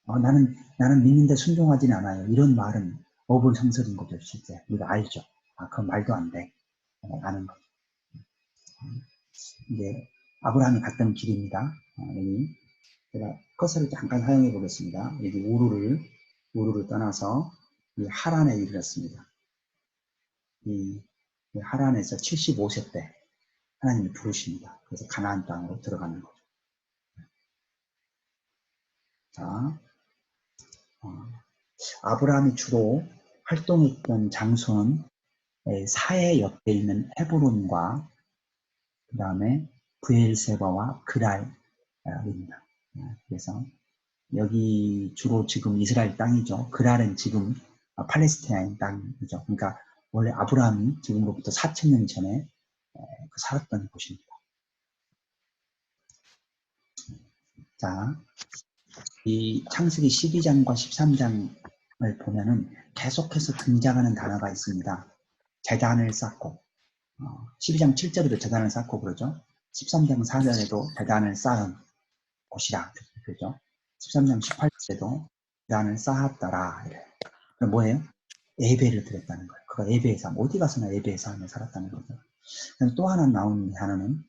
나는 믿는데 순종하지는 않아요. 이런 말은 어불성설인 거죠, 실제. 우리가 알죠. 그건 말도 안 돼. 아는 거. 이제 아브라함이 갔던 길입니다. 여기 제가 커서를 잠깐 사용해 보겠습니다. 여기 우르를 떠나서 이 하란에 이르렀습니다. 이 하란에서 75세 때 하나님이 부르십니다. 그래서 가나안 땅으로 들어가는 거죠. 자, 아브라함이 주로 활동했던 장소는 사해 옆에 있는 헤브론과 그 다음에 브엘세바와 그랄입니다. 그래서 여기 주로 지금 이스라엘 땅이죠. 그랄은 지금 팔레스타인 땅이죠. 그러니까 원래 아브라함이 지금으로부터 4,000년 전에 살았던 곳입니다. 자, 이 창세기 12장과 13장을 보면은 계속해서 등장하는 단어가 있습니다. 제단을 쌓고 12장 7절에도 제단을 쌓고 그러죠. 13장 4절에도 제단을 쌓은 곳이라 그러죠. 13장 18절에도 재단을 쌓았더라. 이래. 그럼 뭐예요? 예배를 드렸다는 거예요. 그가 예배의 삶, 어디 가서나 예배의 삶을 살았다는 거죠. 또 하나 나오는 단어는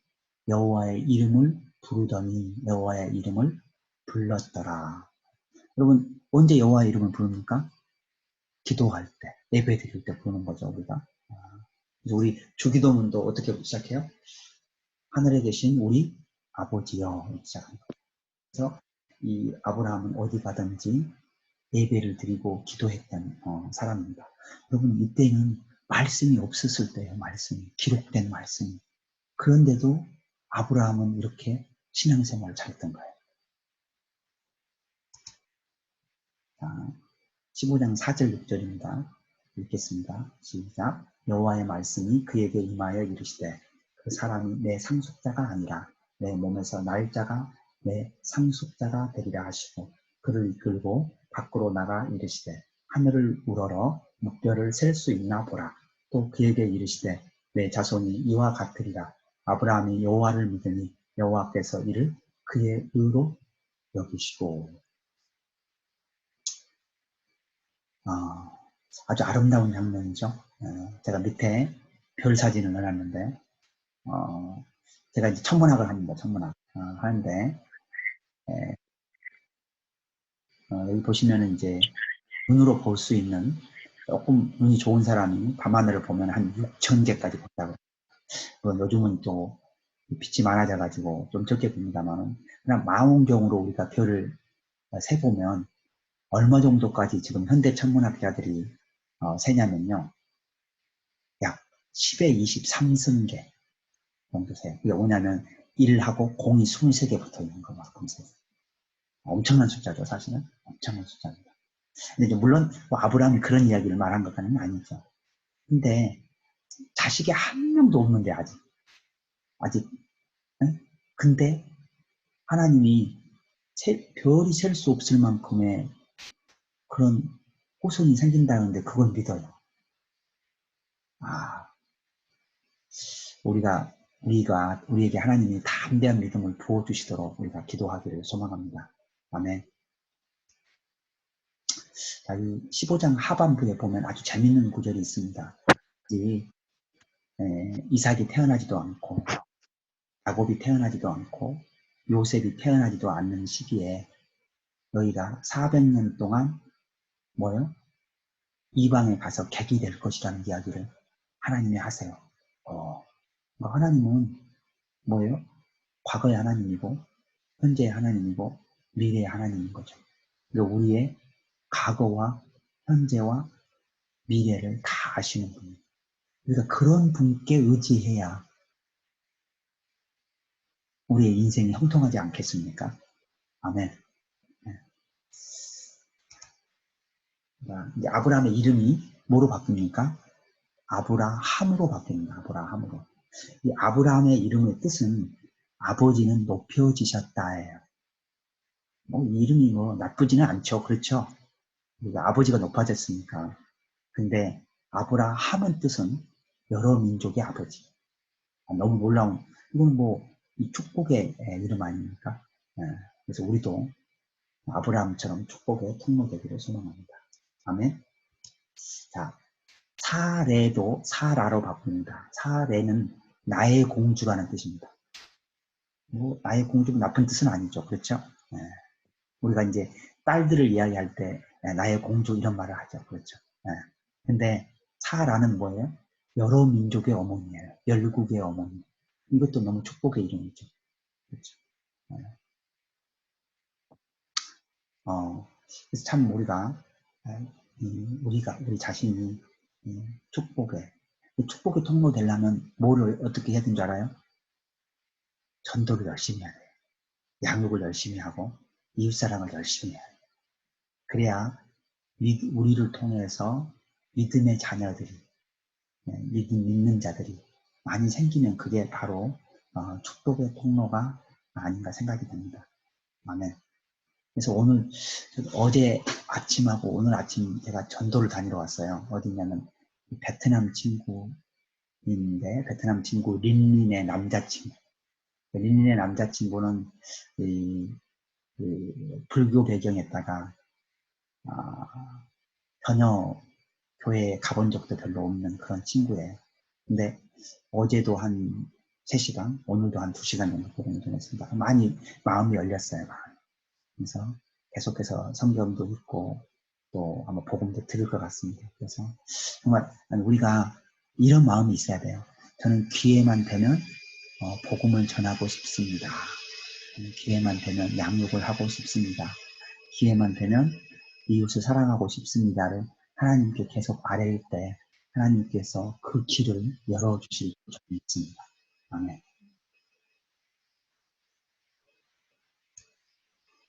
여호와의 이름을 부르더니 여호와의 이름을 불렀더라. 여러분, 언제 여호와의 이름을 부릅니까? 기도할 때, 예배 드릴 때 부르는 거죠, 우리가. 그래서 우리 주기도문도 어떻게 시작해요? 하늘에 계신 우리 아버지여, 이렇게 시작합니다. 그래서 이 아브라함은 어디 가든지 예배를 드리고 기도했던 사람입니다. 여러분, 이때는 말씀이 없었을 때예요, 말씀이. 기록된 말씀이. 그런데도 아브라함은 이렇게 신앙생활을 잘했던 거예요. 자, 15장 4절 6절입니다. 읽겠습니다. 시작. 여호와의 말씀이 그에게 임하여 이르시되 그 사람이 내 상속자가 아니라 내 몸에서 날 자가 내 상속자가 되리라 하시고 그를 이끌고 밖으로 나가 이르시되 하늘을 우러러 묵별을 셀 수 있나 보라. 또 그에게 이르시되 내 자손이 이와 같으리라. 아브라함이 여호와를 믿으니 여호와께서 이를 그의 의로 여기시고. 아주 아름다운 장면이죠. 제가 밑에 별 사진을 넣어놨는데, 제가 이제 천문학을 합니다. 천문학. 하는데, 여기 보시면은 이제 눈으로 볼 수 있는 조금 눈이 좋은 사람이 밤하늘을 보면 한 6천 개까지 본다고. 요즘은 또 빛이 많아져가지고 좀 적게 봅니다만은, 그냥 망원경으로 우리가 별을 세보면 얼마 정도까지 지금 현대 천문학자들이 세냐면요. 약 10에 23승계 정도 세요. 그게 뭐냐면 1하고 0이 23개 붙어 있는 거만큼 세요. 엄청난 숫자죠, 사실은. 엄청난 숫자입니다. 근데 이제 물론 뭐 아브라함이 그런 이야기를 말한 것까지는 아니죠. 근데 자식이 한 명도 없는데 아직 응? 근데 하나님이 별이 셀 수 없을 만큼의 그런 후손이 생긴다는데 그걸 믿어요. 우리에게 하나님이 담대한 믿음을 부어주시도록 우리가 기도하기를 소망합니다. 아멘. 자, 이 15장 하반부에 보면 아주 재밌는 구절이 있습니다. 이삭이 태어나지도 않고 야곱이 태어나지도 않고 요셉이 태어나지도 않는 시기에 너희가 400년 동안 뭐요? 이방에 가서 객이 될 것이라는 이야기를 하나님이 하세요. 하나님은 뭐예요? 과거의 하나님이고 현재의 하나님이고 미래의 하나님인 거죠. 우리의 과거와 현재와 미래를 다 아시는 분이에요. 그러니까 그런 분께 의지해야 우리의 인생이 형통하지 않겠습니까? 아멘. 이제 아브라함의 이름이 뭐로 바뀝니까? 아브라함으로 바뀝니다. 아브라함으로. 이 아브라함의 이름의 뜻은 아버지는 높여지셨다예요. 이 이름이 나쁘지는 않죠. 그렇죠? 우리가 아버지가 높아졌으니까. 근데 아브라함의 뜻은 여러 민족의 아버지. 너무 놀라운, 이건 이 축복의 이름 아닙니까? 그래서 우리도 아브라함처럼 축복의 통로 되기를 소망합니다. 아멘. 자, 사레도 사라로 바꿉니다. 사레는 나의 공주라는 뜻입니다. 나의 공주는 나쁜 뜻은 아니죠. 그렇죠? 우리가 이제 딸들을 이야기할 때 나의 공주 이런 말을 하죠. 그렇죠? 근데 사라는 뭐예요? 여러 민족의 어머니예요. 열국의 어머니. 이것도 너무 축복의 이름이죠. 그렇죠? 그래서 참 우리 자신이 축복의 통로 되려면 뭐를 어떻게 해야 되는 줄 알아요? 전도를 열심히 해야 돼요. 양육을 열심히 하고 이웃사랑을 열심히 해야 돼요. 그래야 우리를 통해서 믿음의 자녀들이, 믿는 자들이 많이 생기면 그게 바로 축복의 통로가 아닌가 생각이 됩니다. 아멘. 그래서 어제 아침하고 오늘 아침 제가 전도를 다니러 왔어요. 어디냐면 베트남 친구인데 베트남 친구 린린의 남자친구. 린린의 남자친구는 불교 배경에다가 전혀 교회에 가본 적도 별로 없는 그런 친구예요. 근데 어제도 한 3시간, 오늘도 한 2시간 정도 복음을 전했습니다. 많이 마음이 열렸어요. 그래서 계속해서 성경도 읽고 또 아마 복음도 들을 것 같습니다. 그래서 정말 우리가 이런 마음이 있어야 돼요. 저는 기회만 되면 복음을 전하고 싶습니다. 기회만 되면 양육을 하고 싶습니다. 기회만 되면 이웃을 사랑하고 싶습니다를 하나님께 계속 아뢰일 때 하나님께서 그 길을 열어주실 줄 믿습니다. 아멘.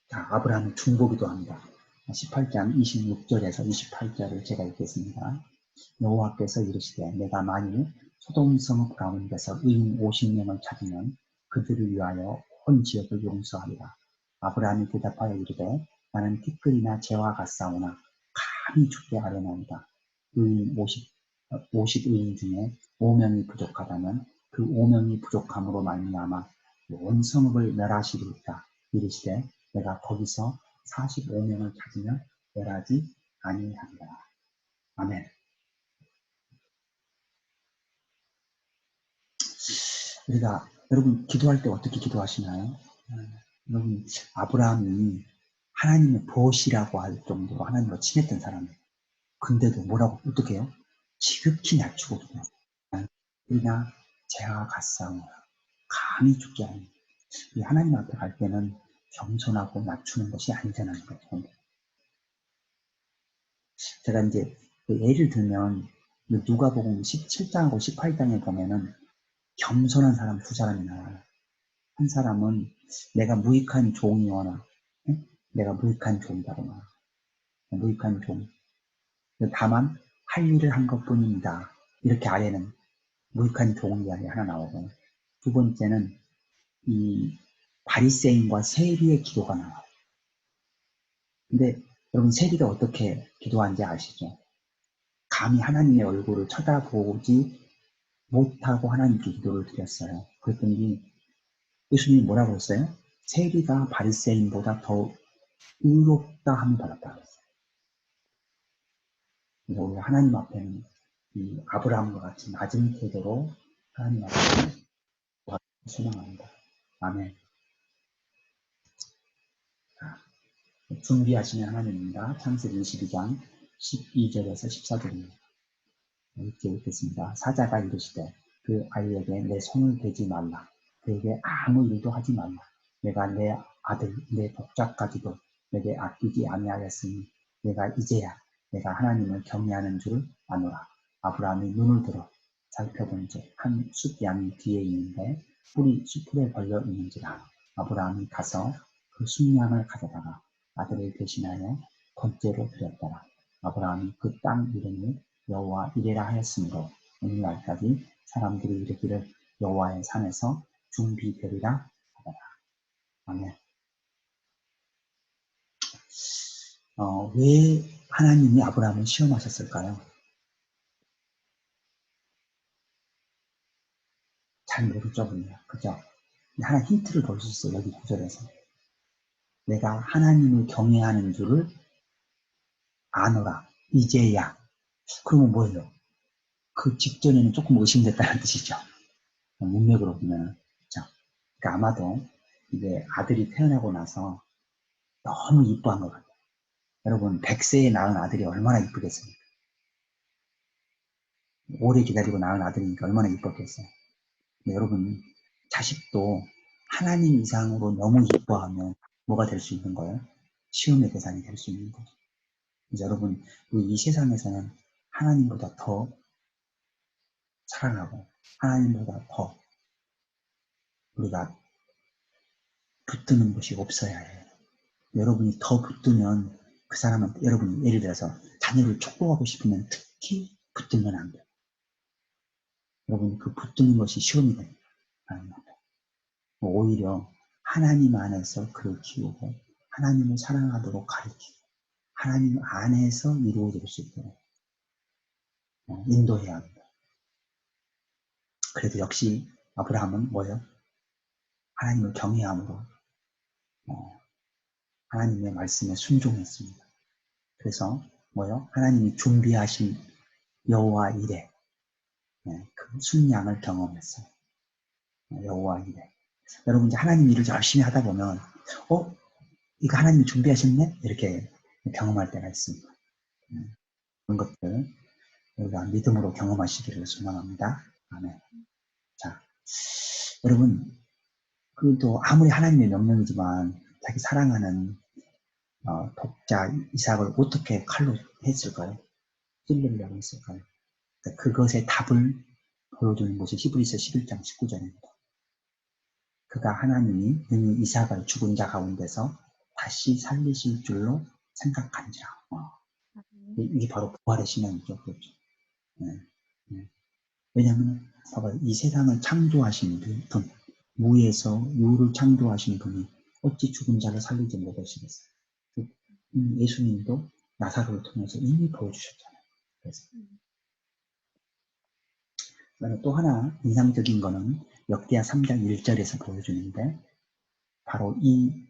자, 아브라함은 중보기도 합니다. 18장 26절에서 28절을 제가 읽겠습니다. 여호와께서 이르시되 내가 만일 소돔 성읍 가운데서 의인 50명을 찾으면 그들을 위하여 온 지역을 용서하리라. 아브라함이 대답하여 이르되 나는 티끌이나 재와 같사오나 감히 죽게 하려나이다. 의인 50 의인 중에 5명이 부족하다면 그 5명이 부족함으로 말미암아 온 성읍을 멸하시리이다. 이르시되 내가 거기서 45명을 찾으면 멸하지 아니하리라. 아멘. 우리가 여러분 기도할 때 어떻게 기도하시나요? 여러분 아브라함이 하나님의 보시라고 할 정도로 하나님과 친했던 사람이에요. 근데도 뭐라고 어떻게 해요? 지극히 낮추고 그냥 우리나 제가 같사오나 감히 죽지 않는 하나님 앞에 갈 때는 겸손하고 낮추는 것이 안전한 거죠. 제가 이제 예를 들면 누가복음 17장하고 18장에 보면은 겸손한 사람 2사람이 나와요. 한 사람은 내가 무익한 종이거나 내가 무익한 종이다거나 무익한 종 다만 할 일을 한 것뿐입니다. 이렇게 아래는 무익한 종이 하나 나오고 두 번째는 이 바리새인과 세리의 기도가 나와요. 근데 여러분 세리가 어떻게 기도하는지 아시죠? 감히 하나님의 얼굴을 쳐다보지 못하고 하나님께 기도를 드렸어요. 그랬더니 예수님이 뭐라고 했어요? 세리가 바리새인보다 더 의롭다 함을 받았다 그랬어요. 그래서 우리 하나님 앞에는 이 아브라함과 같이 낮은 태도로 하나님 앞에 소망합니다. 아멘. 준비하시는 하나님입니다. 창세기 22장 12절에서 14절입니다. 이렇게 읽겠습니다. 사자가 이르시되 그 아이에게 내 손을 대지 말라. 그에게 아무 일도 하지 말라. 내가 내 아들 내 복자까지도 내게 아끼지 아니하였으니 내가 이제야 내가 하나님을 경외하는 줄을 아노라. 아브라함이 눈을 들어 살펴본즉 한 숫양이 뒤에 있는데 뿔이 수풀에 걸려 있는지라. 아브라함이 가서 그 숫양을 가져다가 아들을 대신하여 번제로 드렸더라. 아브라함이 그 땅 이름을 여호와 이레라 하였으므로 오늘날까지 사람들이 이르기를 여호와의 산에서 중비되리라 하더라. 아멘. 왜 하나님이 아브라함을 시험하셨을까요? 잘 모르죠, 분요. 그죠? 하나 힌트를 볼 수 있어요, 여기 구절에서. 내가 하나님을 경외하는 줄을 아노라. 이제야. 그러면 뭐예요? 그 직전에는 조금 의심됐다는 뜻이죠. 문맥으로 보면. 그죠? 그러니까 아마도 이게 아들이 태어나고 나서 너무 이뻐한 것 같아요. 여러분 100세에 낳은 아들이 얼마나 이쁘겠습니까? 오래 기다리고 낳은 아들이니까 얼마나 이뻤겠어요. 여러분 자식도 하나님 이상으로 너무 이뻐하면 뭐가 될 수 있는 거예요? 시험의 대상이 될 수 있는 거죠. 그래서 여러분 이 세상에서는 하나님보다 더 사랑하고 하나님보다 더 우리가 붙드는 것이 없어야 해요. 여러분이 더 붙들면 그 사람은 여러분이 예를 들어서 자녀를 축복하고 싶으면 특히 붙들면 안 돼요. 여러분 그 붙드는 것이 시험이 됩니다. 오히려 하나님 안에서 그를 키우고 하나님을 사랑하도록 가르치고 하나님 안에서 이루어질 수 있도록 인도해야 합니다. 그래도 역시 아브라함은 뭐예요? 하나님을 경외함으로 하나님의 말씀에 순종했습니다. 그래서 뭐요? 하나님이 준비하신 여호와 이레, 그 순양을 경험했어요. 여호와 이레. 여러분 이제 하나님 일을 열심히 하다 보면 이거 하나님이 준비하셨네? 이렇게 경험할 때가 있습니다. 그런 것들 우리가 믿음으로 경험하시기를 소망합니다. 아멘. 자, 여러분 그또 아무리 하나님의 명령이지만 자기 사랑하는 독자 이삭을 어떻게 칼로 했을까요? 찔르려고 했을까요? 그것의 답을 보여주는 것이 히브리서 11장 19절입니다. 그가 하나님이 능히 이삭을 죽은 자 가운데서 다시 살리실 줄로 생각한지라. 이게 바로 부활의 신앙이죠. 그렇죠? 네, 네. 왜냐하면 봐봐요. 이 세상을 창조하신 분, 무에서 유를 창조하신 분이 어찌 죽은 자를 살리지 못하시겠어요? 예수님도 나사로를 통해서 이미 보여주셨잖아요. 그래서 또 하나 인상적인 거는 역대하 3장 1절에서 보여주는데 바로 이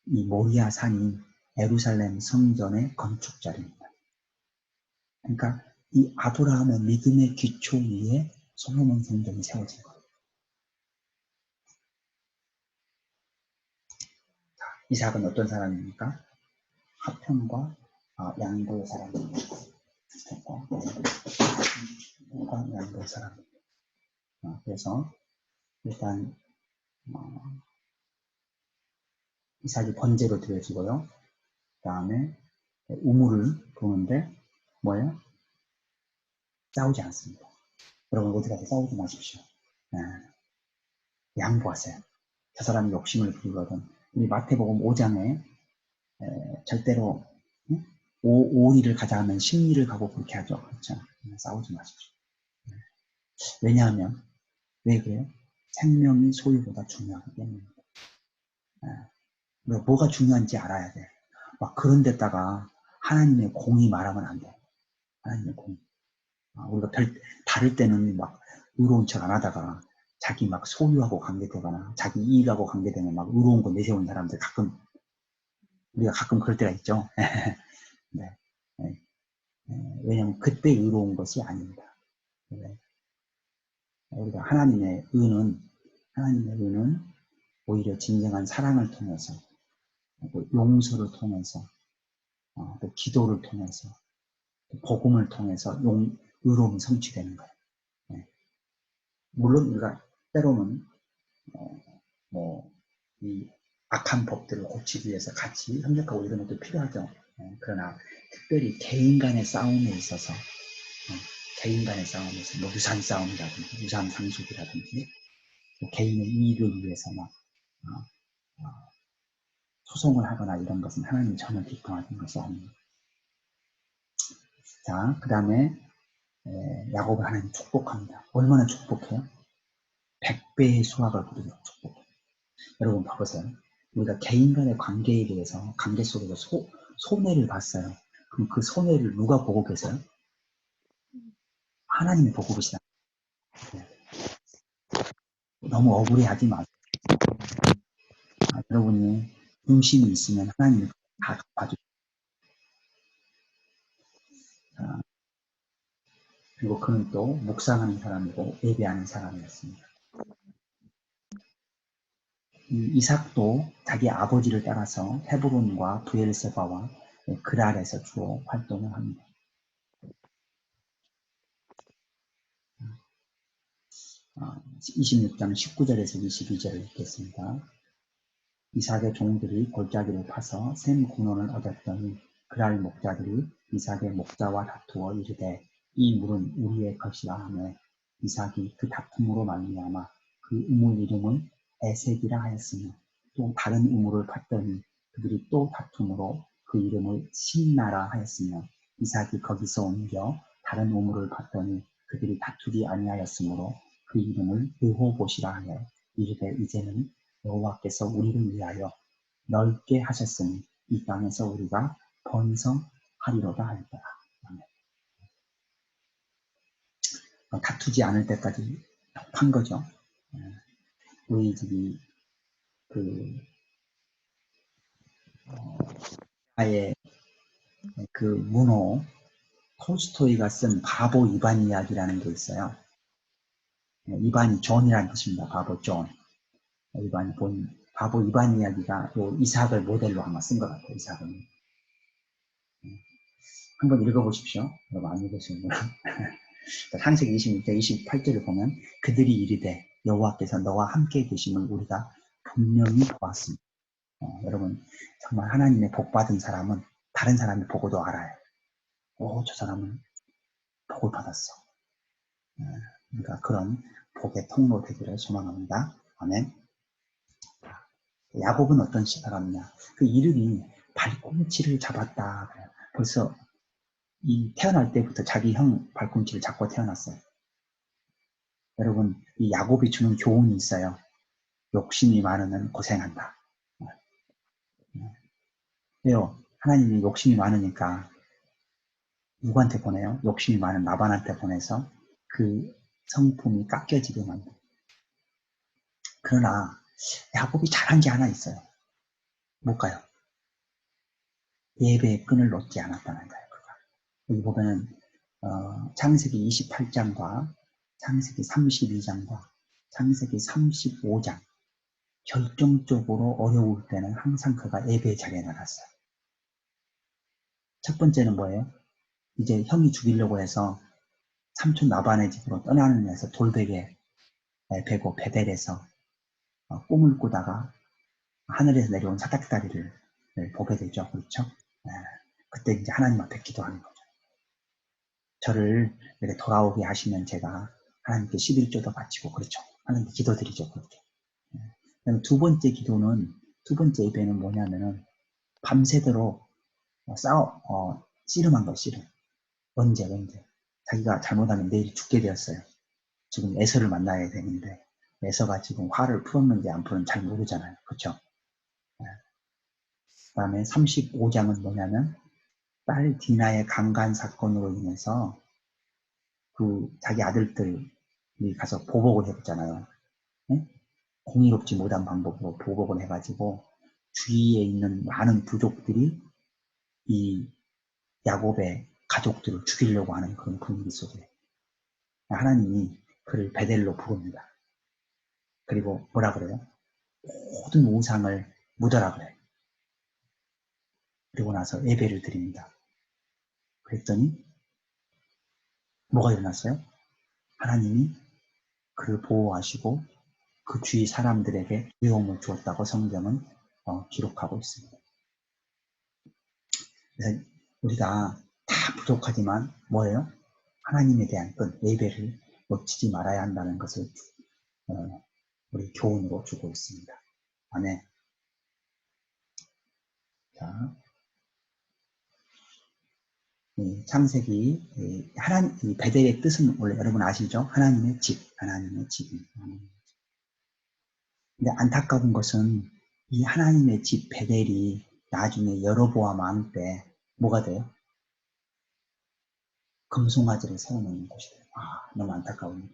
모리아 산이 예루살렘 성전의 건축 자리입니다. 그러니까 이 아브라함의 믿음의 기초 위에 솔로몬 성전이 세워진 거예요. 이삭은 어떤 사람입니까? 화평과 양보의 사람입니다. 화평과 양보의 사람입니다. 그래서 일단 이삭이 번제로 드려지고요. 그 다음에 우물을 보는데 뭐예요? 싸우지 않습니다. 여러분 어디 가서 싸우지 마십시오. 양보하세요. 저 사람이 욕심을 부리거든. 우리 마태복음 5장에 절대로 오리를 가자 하면 십리를 가고 그렇게 하죠. 그렇죠? 싸우지 마십시오. 왜냐하면 왜 그래요? 생명이 소유보다 중요하기 때문입니다. 뭐가 중요한지 알아야 돼. 막 그런 데다가 하나님의 공이 말하면 안 돼. 하나님의 공. 우리가 다를 때는 막 의로운 척 안 하다가 자기 막 소유하고 관계되거나 자기 이익하고 관계되면 막 의로운 거 내세우는 사람들 우리가 가끔 그럴 때가 있죠. 네. 네. 왜냐하면 그때 의로운 것이 아닙니다. 네. 우리가 하나님의 의는 오히려 진정한 사랑을 통해서 용서를 통해서 또 기도를 통해서 또 복음을 통해서 의로움이 성취되는 거예요. 네. 물론 우리가 때로는 이 악한 법들을 고치기 위해서 같이 협력하고 이런 것도 필요하죠. 그러나 특별히 개인 간의 싸움에 있어서 개인 간의 싸움에서 뭐 유산 싸움이라든지 유산 상속이라든지 개인의 이익을 위해서 막 소송을 하거나 이런 것은 하나님 전혀 기뻐하는 것이 아닙니다. 자, 그 다음에 야곱을 하나님 축복합니다. 얼마나 축복해요? 100배의 수확을 거두도록 축복해요. 여러분 봐보세요. 우리가 개인 간의 관계에 대해서 관계 속에서 손해를 봤어요. 그럼 그 손해를 누가 보고 계세요? 하나님이 보고 계시다. 너무 억울해하지 마세요. 여러분이 중심이 있으면 하나님이 다 갚아주세요. 그리고 그는 또 묵상하는 사람이고 예배하는 사람이었습니다. 이삭도 자기 아버지를 따라서 헤브론과 브엘세바와 그랄에서 주로 활동을 합니다. 26장 19절에서 22절을 읽겠습니다. 이삭의 종들이 골짜기를 파서 샘 군원을 얻었더니 그랄 목자들이 이삭의 목자와 다투어 이르되 이 물은 우리의 것이라 하며 이삭이 그 다툼으로 말미암아 그 우물 이름을 에색이라 하였으며 또 다른 우물을 팠더니 그들이 또 다툼으로 그 이름을 신나라 하였으며 이삭이 거기서 옮겨 다른 우물을 팠더니 그들이 다투지 아니하였으므로 그 이름을 르호봇이라 하여 이르되 이제는 여호와께서 우리를 위하여 넓게 하셨으니 이 땅에서 우리가 번성하리로다 하였더라. 다투지 않을 때까지 판 거죠. 우리 집이 아예 그 문호 톨스토이가 쓴 바보 이반 이야기라는 게 있어요. 이반이 존이라는 뜻입니다. 바보 존. 이반이 바보 이반 이야기가 또 이삭을 모델로 아마 쓴 것 같아요. 이삭은. 한번 읽어보십시오. 많이 읽으시면. 창세기 26장 28절을 보면 그들이 이르되 여호와께서 너와 함께 계심을 우리가 분명히 보았습니다. 여러분 정말 하나님의 복받은 사람은 다른 사람이 보고도 알아요. 저 사람은 복을 받았어. 그러니까 그런 복의 통로 되기를 소망합니다. 아멘. 야곱은 어떤 사람이냐? 그 이름이 발꿈치를 잡았다. 벌써 태어날 때부터 자기 형 발꿈치를 잡고 태어났어요. 여러분 이 야곱이 주는 교훈이 있어요. 욕심이 많으면 고생한다. 왜요? 하나님이 욕심이 많으니까 누구한테 보내요? 욕심이 많은 라반한테 보내서 그 성품이 깎여지게 만든. 그러나 야곱이 잘한 게 하나 있어요. 뭘까요? 예배의 끈을 놓지 않았다는 거예요. 그가. 여기 보면 창세기 28장과 창세기 32장과 창세기 35장 결정적으로 어려울 때는 항상 그가 예배의 자리에 나갔어요. 첫 번째는 뭐예요? 이제 형이 죽이려고 해서 삼촌 라반의 집으로 떠나는 데서 돌베개 베고 베델에서 꿈을 꾸다가 하늘에서 내려온 사닥다리를 보게 되죠. 그렇죠? 그때 이제 하나님 앞에 기도하는 거죠. 저를 이렇게 돌아오게 하시면 제가 하나님께 11조도 바치고 그렇죠. 하나님께 기도드리죠. 그렇게. 두 번째 기도는 두 번째 예배는 뭐냐면은 밤새도록 씨름한 거 씨름. 언제 자기가 잘못하면 내일 죽게 되었어요. 지금 에서를 만나야 되는데 에서가 지금 화를 풀었는지 안 풀었는지 잘 모르잖아요. 그렇죠? 그 다음에 35장은 뭐냐면 딸 디나의 강간 사건으로 인해서 그 자기 아들들이 가서 보복을 해봤잖아요. 네? 공의롭지 못한 방법으로 보복을 해가지고 주위에 있는 많은 부족들이 이 야곱의 가족들을 죽이려고 하는 그런 분위기 속에 하나님이 그를 베델로 부릅니다. 그리고 뭐라 그래요? 모든 우상을 묻어라 그래요. 그리고 나서 예배를 드립니다. 그랬더니 뭐가 일어났어요? 하나님이 그를 보호하시고 그 주위 사람들에게 위험을 주었다고 성경은 기록하고 있습니다. 그래서 우리가 다 부족하지만 뭐예요? 하나님에 대한 끈, 예배를 놓치지 말아야 한다는 것을 우리 교훈으로 주고 있습니다. 아멘. 자, 창세기 이 베델의 뜻은 원래 여러분 아시죠? 하나님의 집, 하나님의 집입니다. 근데 안타까운 것은 이 하나님의 집 베델이 나중에 여로보암 왕 때 뭐가 돼요? 금송아지를 세워놓는 곳이 돼요. 너무 안타까운.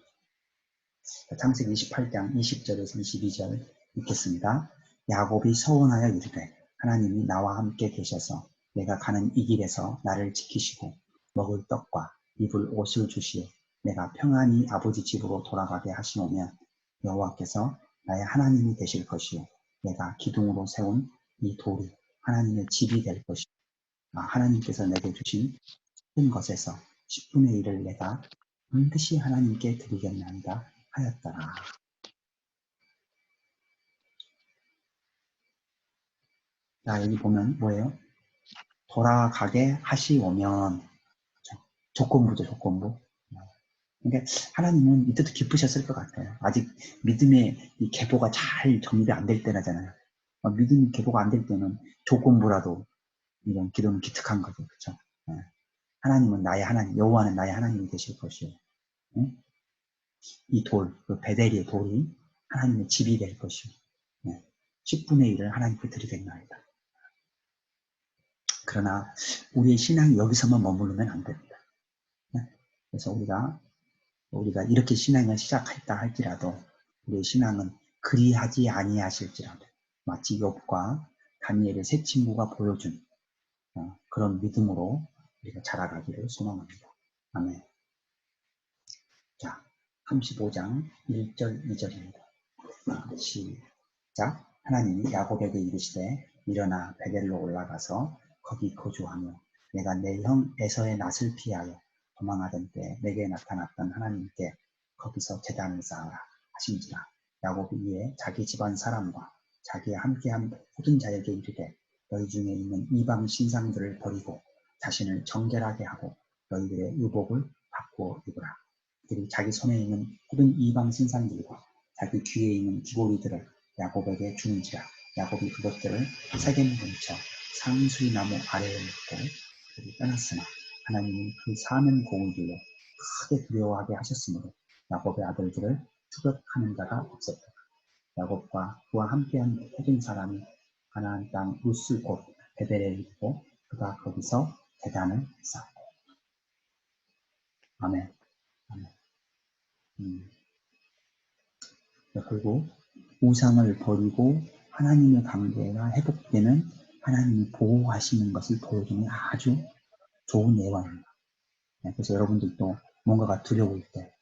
창세기 28장 20절에서 22절 읽겠습니다. 야곱이 서원하여 이르되 하나님이 나와 함께 계셔서 내가 가는 이 길에서 나를 지키시고 먹을 떡과 입을 옷을 주시어 내가 평안히 아버지 집으로 돌아가게 하시오면 여호와께서 나의 하나님이 되실 것이요 내가 기둥으로 세운 이 돌이 하나님의 집이 될 것이요 하나님께서 내게 주신 모든 것에서 10분의 1을 내가 반드시 하나님께 드리겠나이다 하였더라. 자, 여기 보면 뭐예요? 돌아가게 하시오면 조건부죠, 조건부. 그러니까 하나님은 이때도 기쁘셨을 것 같아요. 아직 믿음의 이 계보가 잘 정비 안 될 때라잖아요. 믿음이 계보가 안 될 때는 조건부라도 이런 기도는 기특한 거죠, 그렇죠? 하나님은 나의 하나님, 여호와는 나의 하나님이 되실 것이요. 이 돌, 그 베델의 돌이 하나님의 집이 될 것이요. 10분의 1을 하나님께 드리겠나이다. 그러나 우리의 신앙이 여기서만 머무르면 안 됩니다. 그래서 우리가 이렇게 신앙을 시작했다 할지라도 우리의 신앙은 그리하지 아니하실지라도 마치 욥과 다니엘의 세 친구가 보여준 그런 믿음으로 우리가 자라가기를 소망합니다. 아멘. 자, 35장 1절 2절입니다. 시작. 하나님이 야곱에게 이르시되 일어나 베델로 올라가서 거기 거주하며 내가 내 형 에서의 낯을 피하여 도망하던 때 내게 나타났던 하나님께 거기서 제단을 쌓아라 하신지라. 야곱이 이에 자기 집안 사람과 자기와 함께한 모든 자에게 이르되 너희 중에 있는 이방 신상들을 버리고 자신을 정결하게 하고 너희들의 의복을 바꾸어 입으라. 그들이 자기 손에 있는 모든 이방 신상들과 자기 귀에 있는 귀고리들을 야곱에게 주는지라. 야곱이 그것들을 세겜 근처 상수리 나무 아래에 놓고 그들이 떠났으나 하나님이 그 사는 고기로 크게 두려워하게 하셨으므로 야곱의 아들들을 추격하는 자가 없었다. 야곱과 그와 함께한 모든 사람이 가나안 땅 루스 곧 베델에 이르고 그가 거기서 제단을 쌓았고. 아멘. 아멘. 그리고 우상을 버리고 하나님의 관계가 회복되는 하나님이 보호하시는 것을 보여주는 아주 좋은 예화입니다. 그래서 여러분들도 뭔가가 두려울 때,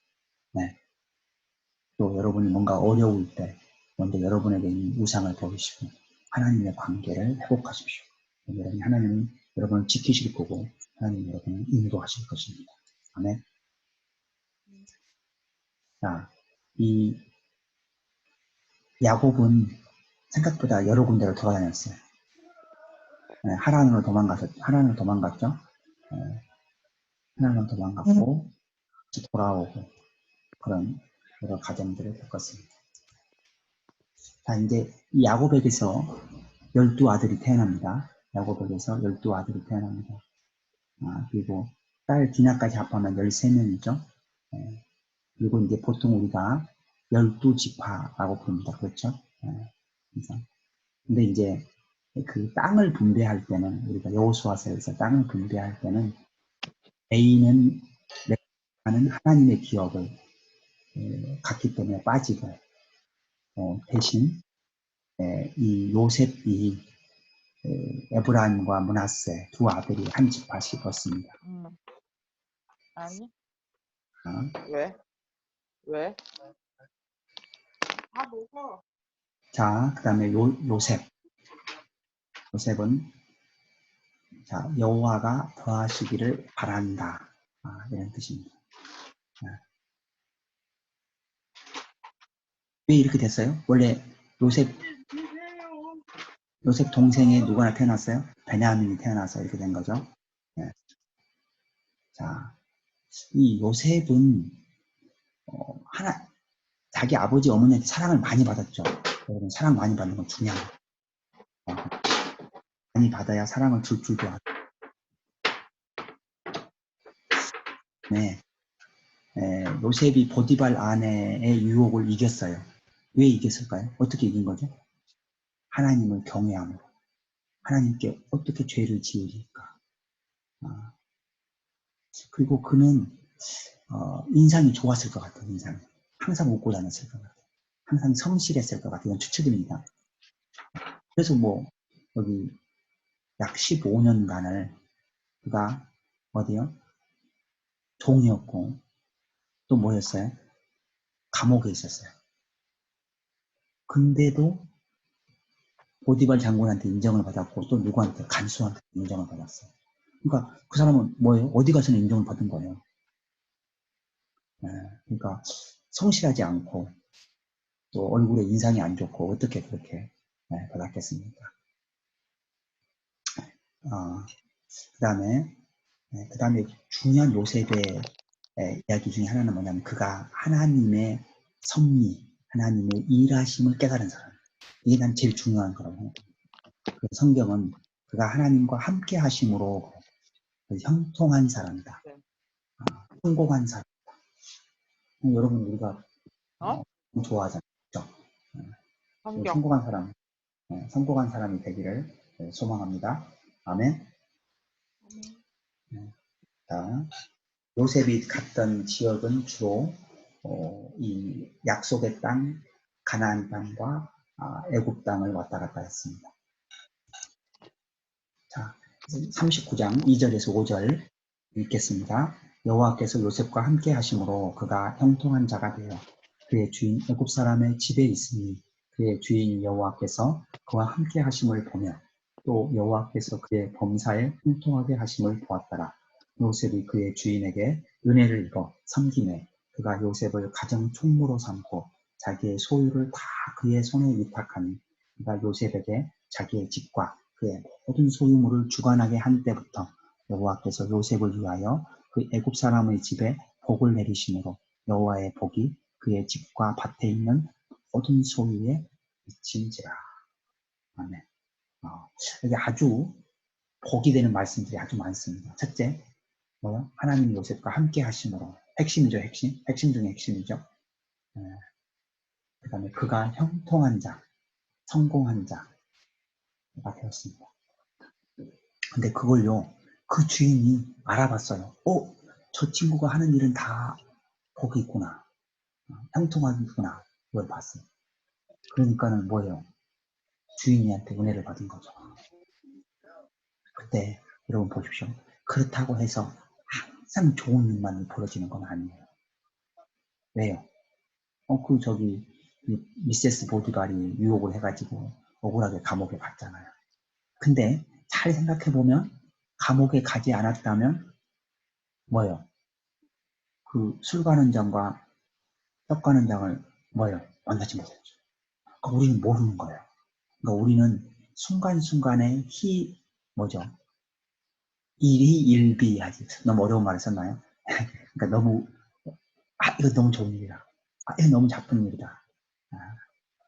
또 여러분이 뭔가 어려울 때 먼저 여러분에게 있는 우상을 버리시고 하나님의 관계를 회복하십시오. 하나님은 여러분을 지키실 거고 하나님은 여러분을 인도하실 것입니다. 아멘. 자, 이 야곱은 생각보다 여러 군데를 돌아다녔어요. 하란으로 도망갔죠. 하란으로 도망갔고 다시 돌아오고 그런 여러 과정들을 겪었습니다. 자, 이제 이 야곱에게서 12아들이 태어납니다. 야곱에게서 12아들이 태어납니다. 그리고 딸 디나까지 합하면 13명이죠. 그리고 이제 보통 우리가 12지파라고 부릅니다. 그렇죠? 그래서 근데 이제 그 땅을 분배할 때는 우리가 여호수아서에서 땅을 분배할 때는 A는 하는 하나님의 기업을 갖기 때문에 빠지고 대신 이 요셉이 에브라임과 므낫세 두 아들이 한 지파씩 얻습니다. 아니. 왜? 왜? 다 먹어. 자, 그 다음에 요셉은 자, 여호와가 더하시기를 바란다. 이런 뜻입니다. 왜 이렇게 됐어요? 원래 요셉 동생에 누구나 태어났어요? 베냐민이 태어나서 이렇게 된 거죠. 자, 이 요셉은 자기 아버지 어머니한테 사랑을 많이 받았죠. 여러분 사랑 많이 받는 건 중요해요. 많이 받아야 사랑을 줄 줄도 알고. 요셉이 보디발 아내의 유혹을 이겼어요. 왜 이겼을까요? 어떻게 이긴 거죠? 하나님을 경외함으로. 하나님께 어떻게 죄를 지으실까? 그리고 그는 인상이 좋았을 것 같아요. 인상이. 항상 웃고 다녔을 것 같아요. 항상 성실했을 것 같아요. 이건 추측입니다. 그래서 여기 약 15년간을 그가 어디요? 종이었고 또 뭐였어요? 감옥에 있었어요. 근데도 보디발 장군한테 인정을 받았고 또 누구한테 간수한테 인정을 받았어요. 그러니까 그 사람은 뭐예요? 어디 가서는 인정을 받은 거예요. 그러니까 성실하지 않고 또 얼굴에 인상이 안 좋고 어떻게 그렇게 받았겠습니까? 그 다음에 중요한 요셉의 이야기 중에 하나는 뭐냐면 그가 하나님의 섭리, 하나님의 일하심을 깨달은 사람. 이게 난 제일 중요한 거라고 생각합니다. 그래서 성경은 그가 하나님과 함께 하심으로 형통한 사람이다. 성공한 사람이다. 여러분 우리가 좋아하잖아요. 성공한 사람, 성공한 사람이 되기를 소망합니다. 아멘. 자, 요셉이 갔던 지역은 주로 이 약속의 땅, 가나안 땅과 애굽 땅을 왔다 갔다 했습니다. 39장 2절에서 5절 읽겠습니다. 여호와께서 요셉과 함께 하심으로 그가 형통한 자가 되어 그의 주인 애굽 사람의 집에 있으니 그의 주인 여호와께서 그와 함께 하심을 보며 또 여호와께서 그의 범사에 형통하게 하심을 보았더라. 요셉이 그의 주인에게 은혜를 입어 섬김에 그가 요셉을 가정 총무로 삼고 자기의 소유를 다 그의 손에 위탁하니 그가 요셉에게 자기의 집과 그의 모든 소유물을 주관하게 한 때부터 여호와께서 요셉을 위하여 그 애굽 사람의 집에 복을 내리심으로 여호와의 복이 그의 집과 밭에 있는 모든 소유에 미친지라. 아멘. 여기 아주 복이 되는 말씀들이 아주 많습니다. 첫째, 뭐요? 하나님이 요셉과 함께 하심으로. 핵심이죠, 핵심. 핵심 중에 핵심이죠. 그 다음에 그가 형통한 자, 성공한 자가 되었습니다. 근데 그걸요, 그 주인이 알아봤어요. 저 친구가 하는 일은 다 복이 있구나. 형통하구나. 그걸 봤어요. 그러니까는 뭐예요? 주인이한테 은혜를 받은 거죠. 그때 여러분 보십시오. 그렇다고 해서 항상 좋은 일만 벌어지는 건 아니에요. 왜요? 저기 미세스 보디발이 유혹을 해가지고 억울하게 감옥에 갔잖아요. 근데 잘 생각해보면 감옥에 가지 않았다면 뭐예요? 그 술 가는 장과 떡 가는 장을 뭐예요? 만나지 못했죠. 그러니까 우리는 모르는 거예요. 그러니까 우리는 순간순간에 뭐죠? 일희일비하지. 너무 어려운 말을 썼나요? 그러니까 너무 이거 너무 좋은 일이다. 이거 너무 나쁜 일이다.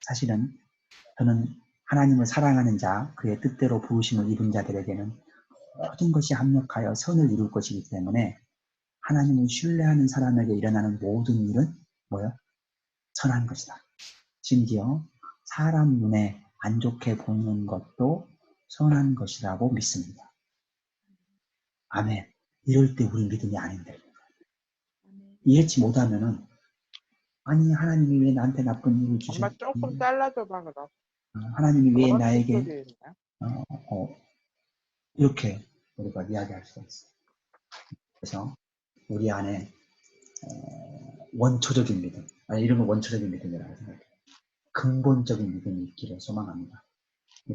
사실은 저는 하나님을 사랑하는 자, 그의 뜻대로 부르심을 입은 자들에게는 모든 것이 합력하여 선을 이룰 것이기 때문에 하나님을 신뢰하는 사람에게 일어나는 모든 일은 뭐요? 선한 것이다. 심지어 사람 눈에 안 좋게 보는 것도 선한 것이라고 믿습니다. 아멘. 이럴 때 우리 믿음이 아닌데. 이해치 못하면은 아니 하나님이 왜 나한테 나쁜 일을 주셨지? 엄마 조금 잘라줘봐 그럼. 하나님이 왜 그런 나에게 목소리 있나? 이렇게 우리가 이야기할 수가 있어요. 그래서 우리 안에 원초적인 믿음, 이런 건 원초적인 믿음이라고 생각해요. 근본적인 믿음이 있기를 소망합니다.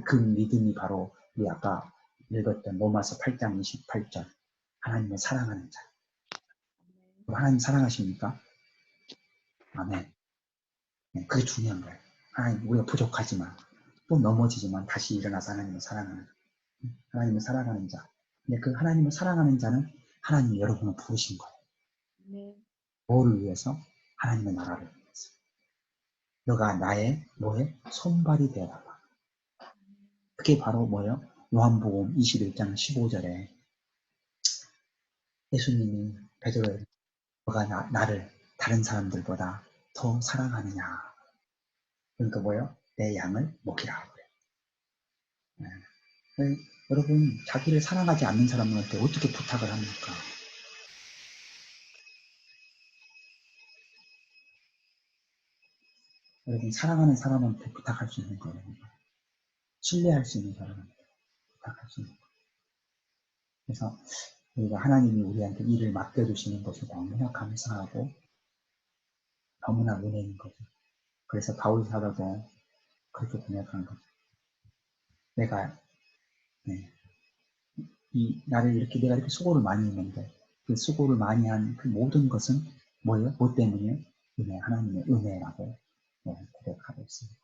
그 믿음이 바로 우리 아까 읽었던 로마서 8장 28절 하나님을 사랑하는 자. 하나님 사랑하십니까? 아멘. 그게 중요한 거예요. 하나님 우리가 부족하지만 또 넘어지지만 다시 일어나서 하나님을 사랑하는 자. 근데 그 하나님을 사랑하는 자는 하나님이 여러분을 부르신 거예요. 네. 뭐를 위해서? 하나님의 나라를 위해서. 너가 나의 손발이 되어라. 그게 바로 뭐예요? 요한복음 21장 15절에 예수님이 베드로에게 너가 나를 다른 사람들보다 더 사랑하느냐. 그러니까 뭐예요? 내 양을 먹이라. 네. 여러분 자기를 사랑하지 않는 사람한테 어떻게 부탁을 합니까? 여러분 사랑하는 사람한테 부탁할 수 있는 거예요. 신뢰할 수 있는 사람한테 부탁할 수 있는 거예요. 그래서 우리가 하나님이 우리한테 일을 맡겨주시는 것이 너무나 감사하고 너무나 은혜인 거죠. 그래서 바울 사도도 그렇게 번역한 거죠. 내가 나를 내가 이렇게 수고를 많이 했는데 그 수고를 많이 한 그 모든 것은 뭐예요? 뭐 때문에? 하나님의 은혜라고 고백하고 있습니다.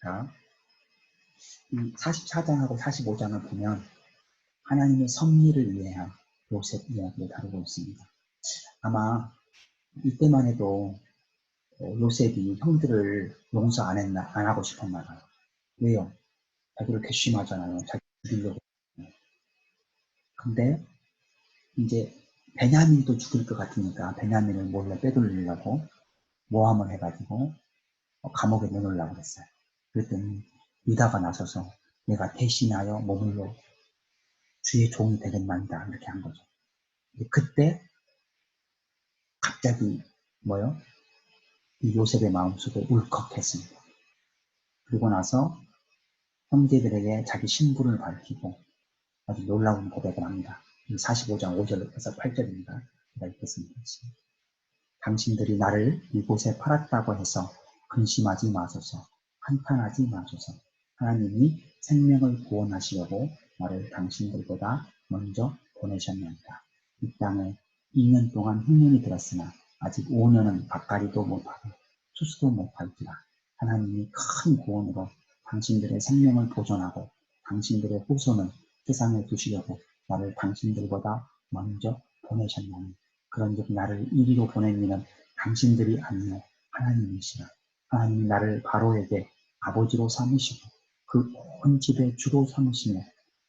자, 이 44장하고 45장을 보면 하나님의 섭리를 위한 요셉 이야기를 다루고 있습니다. 아마 이때만 해도 요셉이 형들을 용서 안 하고 싶었나 봐요. 왜요? 자기를 괘씸하잖아요. 자기 죽이려고. 근데 이제 베냐민도 죽일 것 같으니까 베냐민을 몰래 빼돌리려고 모함을 해가지고 감옥에 넣으려고 했어요. 그랬더니 유다가 나서서 내가 대신하여 머물러 주의 종이 되겠나이다 이렇게 한 거죠. 그때 갑자기 이 요셉의 마음속에 울컥했습니다. 그리고 나서 형제들에게 자기 신분을 밝히고 아주 놀라운 고백을 합니다. 45장 5절에서 8절입니다. 제가 읽겠습니다. 당신들이 나를 이곳에 팔았다고 해서 근심하지 마소서. 한탄하지 마소서. 하나님이 생명을 구원하시려고 나를 당신들보다 먼저 보내셨나이다. 이 땅에 2년 동안 흉년이 들었으나 아직 5년은 가까이도 못하고 수수도 못할지라. 하나님이 큰 구원으로 당신들의 생명을 보존하고 당신들의 후손을 세상에 두시려고 나를 당신들보다 먼저 보내셨나니 그런즉 나를 이리로 보낸 이는 당신들이 아니요 하나님이시라. 하나님이 나를 바로에게 아버지로 삼으시고 그 온 집의 주로 삼으시며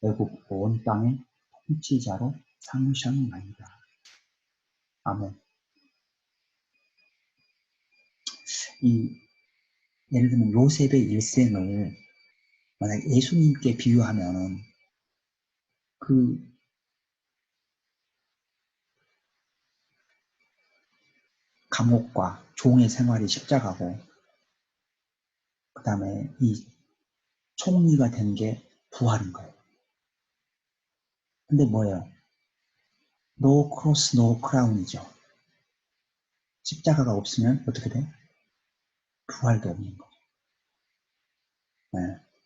애굽 온 땅의 통치자로 삼으셨나이다. 아멘. 예를 들면 요셉의 일생을 만약 예수님께 비유하면은 그 감옥과 종의 생활이 십자가고 그 다음에 이 총리가 된 게 부활인 거예요. 근데 뭐예요? No cross, no crown이죠. 십자가가 없으면 어떻게 돼? 부활도 없는 거죠. 네.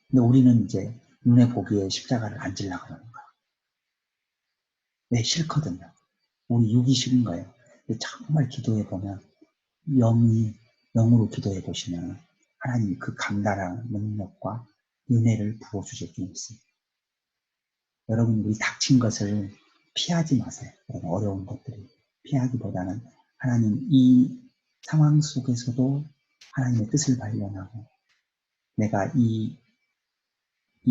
근데 우리는 이제 눈에 보기에 십자가를 안 지려고 그러는 거예요. 네, 싫거든요. 우리 육이 싫은 거예요. 근데 정말 기도해 보면 영으로 기도해 보시면 하나님이 그 감당한 능력과 은혜를 부어주실 수 있습니다. 여러분 우리 닥친 것을 피하지 마세요. 어려운 것들이 피하기보다는 하나님 이 상황 속에서도 하나님의 뜻을 발견하고 내가 이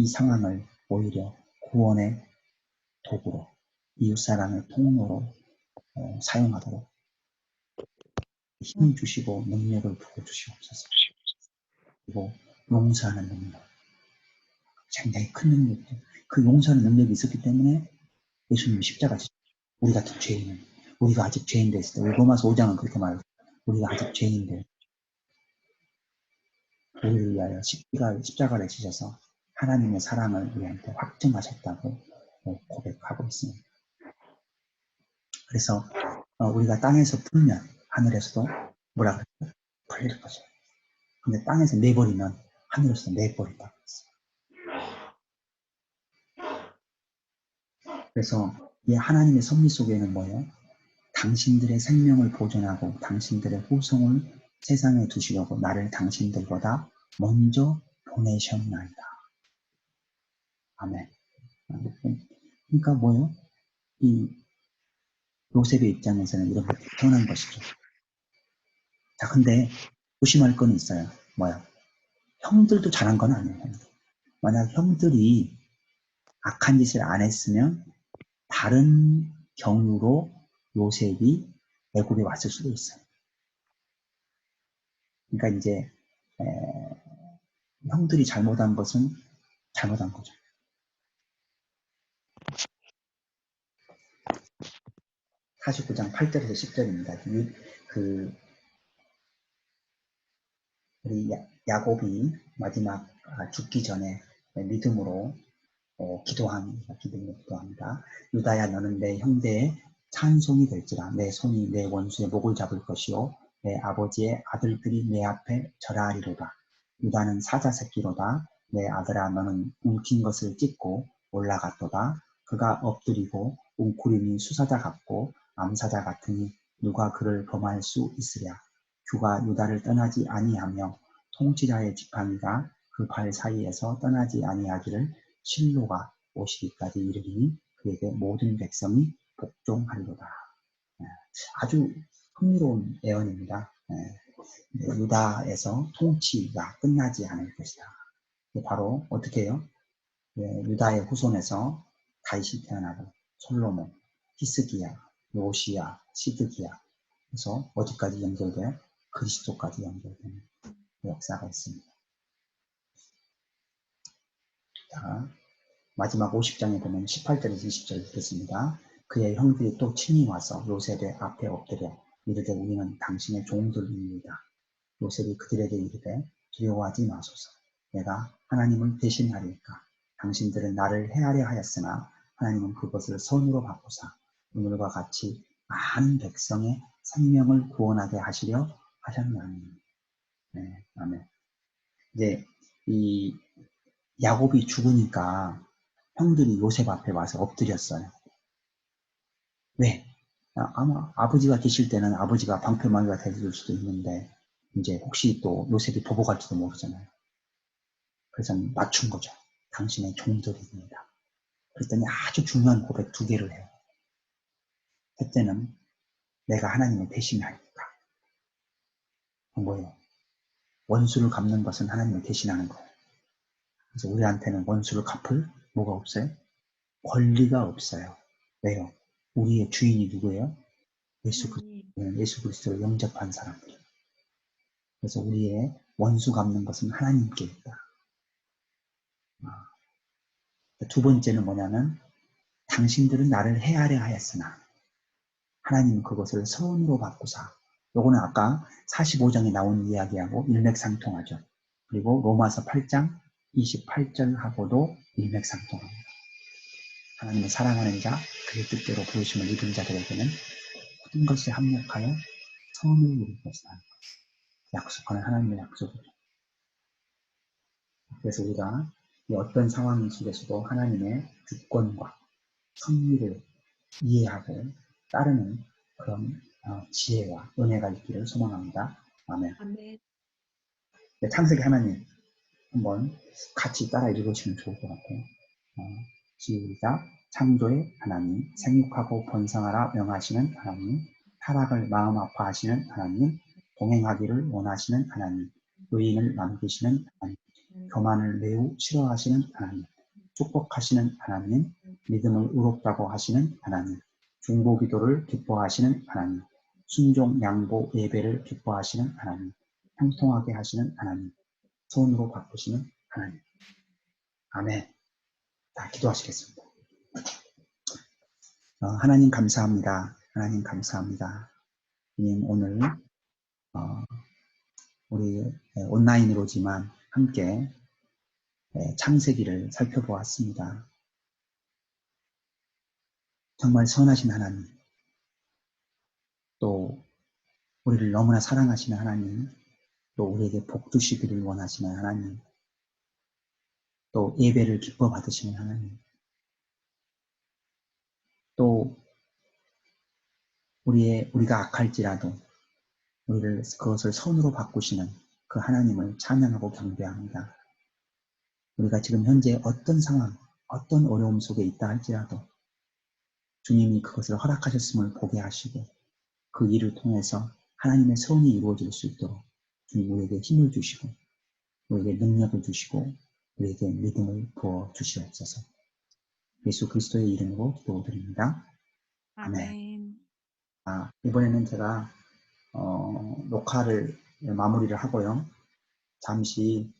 상황을 오히려 구원의 도구로 이웃사랑의 통로로 사용하도록 힘 주시고 능력을 부어주시옵소서. 그리고 용서하는 능력, 굉장히 큰 능력이죠. 그 용서하는 능력이 있었기 때문에 예수님이 십자가 지셨죠. 우리 같은 죄인은 우리가 아직 죄인 됐을 때 로마서 5장은 그렇게 말해요. 우리가 아직 죄인들 우리를 위하여 십자가를 지셔서 하나님의 사랑을 우리한테 확증하셨다고 고백하고 있습니다. 그래서 우리가 땅에서 풀면 하늘에서도 뭐라 그랬어요? 풀릴 거죠. 근데 땅에서 내버리면 하늘에서 내버린다고 했어요. 그래서 이 하나님의 섭리 속에는 뭐예요? 당신들의 생명을 보존하고 당신들의 후손을 세상에 두시려고 나를 당신들보다 먼저 보내셨나이다. 아멘. 그러니까 뭐예요? 이 요셉의 입장에서는 이렇게 태어난 것이죠. 자, 근데 조심할 건 있어요. 뭐야? 형들도 잘한 건 아니에요. 만약 형들이 악한 짓을 안 했으면 다른 경우로 요셉이 애굽에 왔을 수도 있어요. 그러니까 이제 형들이 잘못한 것은 잘못한 거죠. (49장) 8절에서 10절입니다. 우리 야곱이 마지막 죽기 전에 믿음으로 기도합니다. 유다야 너는 내 형제의 찬송이 될지라. 내 손이 내 원수의 목을 잡을 것이요 내 아버지의 아들들이 내 앞에 절하리로다. 유다는 사자 새끼로다. 내 아들아 너는 움킨 것을 찢고 올라갔도다. 그가 엎드리고 웅크림이 수사자 같고 암사자 같으니 누가 그를 범할 수 있으랴. 주가 유다를 떠나지 아니하며 통치자의 지팡이가 그 발 사이에서 떠나지 아니하기를 실로가 오시기까지 이르리니 그에게 모든 백성이 복종하리로다. 아주 흥미로운 예언입니다. 유다에서 통치가 끝나지 않을 것이다. 바로 어떻게 해요? 유다의 후손에서 다윗이 태어나고 솔로몬, 히스기야, 요시야, 시드기야 그래서 어디까지 연결돼요? 그리스도까지 연결되는 역사가 있습니다. 자, 마지막 50장에 보면 18절에서 20절 읽겠습니다. 그의 형들이 또 친히 와서 요셉의 앞에 엎드려 이르되 우리는 당신의 종들입니다. 요셉이 그들에게 이르되 두려워하지 마소서. 내가 하나님을 대신하리까? 당신들은 나를 해하려 하였으나 하나님은 그것을 선으로 바꾸사 오늘과 같이 많은 백성의 생명을 구원하게 하시려 하셨나니. 네, 아멘. 이제 이 야곱이 죽으니까 형들이 요셉 앞에 와서 엎드렸어요. 왜? 아마 아버지가 계실 때는 아버지가 방패막이가 되줄 수도 있는데 이제 혹시 또 요셉이 보복할지도 모르잖아요. 그래서 맞춘 거죠. 당신의 종들입니다. 그랬더니 아주 중요한 고백 두 개를 해요. 첫째는 내가 하나님을 대신하니까. 뭐예요? 원수를 갚는 것은 하나님을 대신하는 거예요. 그래서 우리한테는 원수를 갚을 뭐가 없어요? 권리가 없어요. 왜요? 우리의 주인이 누구예요? 하나님. 예수 그리스도를 영접한 사람들. 그래서 우리의 원수 갚는 것은 하나님께 있다. 두 번째는 뭐냐면 당신들은 나를 해하려 하였으나 하나님은 그것을 선으로 바꾸사. 요거는 아까 45장에 나온 이야기하고 일맥상통하죠. 그리고 로마서 8장 28절하고도 일맥상통합니다. 하나님을 사랑하는 자, 그의 뜻대로 부르심을 입은 자들에게는 모든 것이 합력하여 선을 이룰 것이다. 약속하는 하나님의 약속이죠. 그래서 우리가 이 어떤 상황 속에서도 하나님의 주권과 섭리를 이해하고 따르는 그런 지혜와 은혜가 있기를 소망합니다. 아멘. 아멘. 네, 창세기 하나님 한번 같이 따라 읽으시면 좋을 것 같아요. 시작. 창조의 하나님, 생육하고 번성하라 명하시는 하나님, 타락을 마음 아파하시는 하나님, 동행하기를 원하시는 하나님, 의인을 남기시는 하나님, 교만을 매우 싫어하시는 하나님, 축복하시는 하나님, 믿음을 의롭다고 하시는 하나님, 중보기도를 기뻐하시는 하나님, 순종, 양보, 예배를 기뻐하시는 하나님, 형통하게 하시는 하나님, 손으로 바꾸시는 하나님. 아멘. 자, 기도하시겠습니다. 하나님 감사합니다. 하나님 감사합니다. 주님 오늘 우리 온라인으로지만 함께 창세기를 살펴보았습니다. 정말 선하신 하나님, 또 우리를 너무나 사랑하시는 하나님, 또 우리에게 복 주시기를 원하시는 하나님, 또 예배를 기뻐 받으시는 하나님, 또 우리가 악할지라도 우리를 그것을 선으로 바꾸시는 그 하나님을 찬양하고 경배합니다. 우리가 지금 현재 어떤 상황, 어떤 어려움 속에 있다 할지라도 주님이 그것을 허락하셨음을 보게 하시고 그 일을 통해서 하나님의 선이 이루어질 수 있도록 주님 우리에게 힘을 주시고 우리에게 능력을 주시고 우리에게 믿음을 부어 주시옵소서. 예수 그리스도의 이름으로 기도드립니다. 아멘. 아멘. 이번에는 제가 녹화를 마무리를 하고요. 잠시